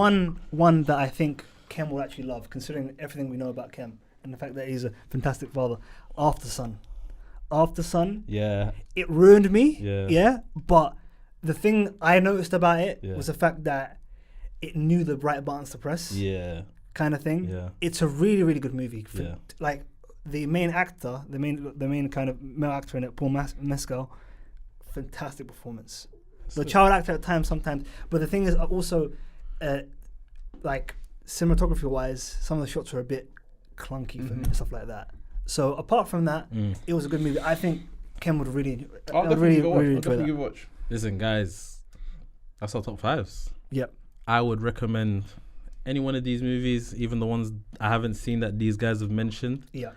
one that I think Kem will actually love, considering everything we know about Kem and the fact that he's a fantastic father. After Sun. After Sun, Yeah. it ruined me. Yeah. But the thing I noticed about it Yeah. was the fact that it knew the right buttons to press, Yeah. kind of thing. Yeah. It's a really, really good movie. Yeah. Like the main actor, the main kind of male actor in it, Paul Mescal, fantastic performance. The child actor at times sometimes, but the thing is also, like cinematography wise, some of the shots were a bit clunky for me and stuff like that. So apart from that, it was a good movie. I think Ken would really, I'll definitely give it a watch. really I'll enjoy definitely that. give it a watch. Listen, guys, that's our top fives. Yep. I would recommend any one of these movies, even the ones I haven't seen that these guys have mentioned. Yeah.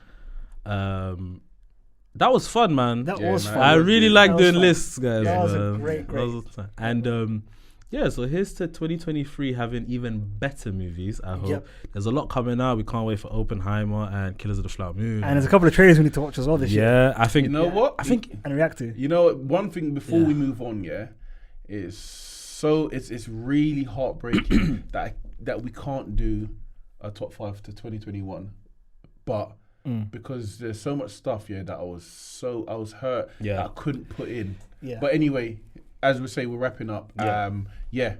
That was fun, man. That Yeah, was man. fun. I really That like was doing fun. lists, guys. That was a man. great. That was fun. And yeah, so here's to 2023 having even better movies, I hope. Yep. There's a lot coming out. We can't wait for Oppenheimer and Killers of the Flower Moon. And there's a couple of trailers we need to watch as well this year yeah, I think You know what? I think and react to. You know, one thing before Yeah. we move on, it's really heartbreaking that we can't do a top 5 to 2021, but because there's so much stuff that I was hurt that I couldn't put in. Yeah. But anyway, as we say, we're wrapping up. Yeah.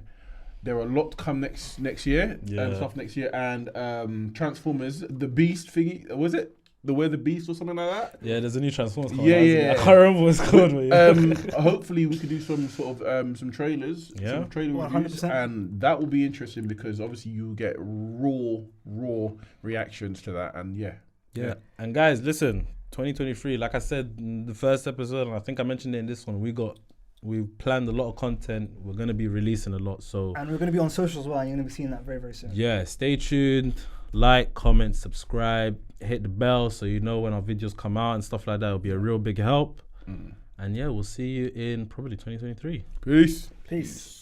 There are a lot to come next year and stuff next year, and Transformers, the Beast thingy, was it? The Where the Beast or something like that? yeah, there's a new Transformers coming Yeah, out, isn't yeah. it? I can't remember what it's called. But yeah. Hopefully we could do some sort of some trailers, Yeah. some trailer 100%. reviews, and that will be interesting because obviously you get raw reactions to that, and yeah. Yeah, and guys, listen, 2023, like I said in the first episode, and I think I mentioned it in this one, we've planned a lot of content. We're going to be releasing a lot, so And we're going to be on social as well. And you're going to be seeing that very, very soon. yeah, stay tuned, like, comment, subscribe, hit the bell so you know when our videos come out and stuff like that. It'll be a real big help. And yeah, we'll see you in probably 2023. Peace. Peace.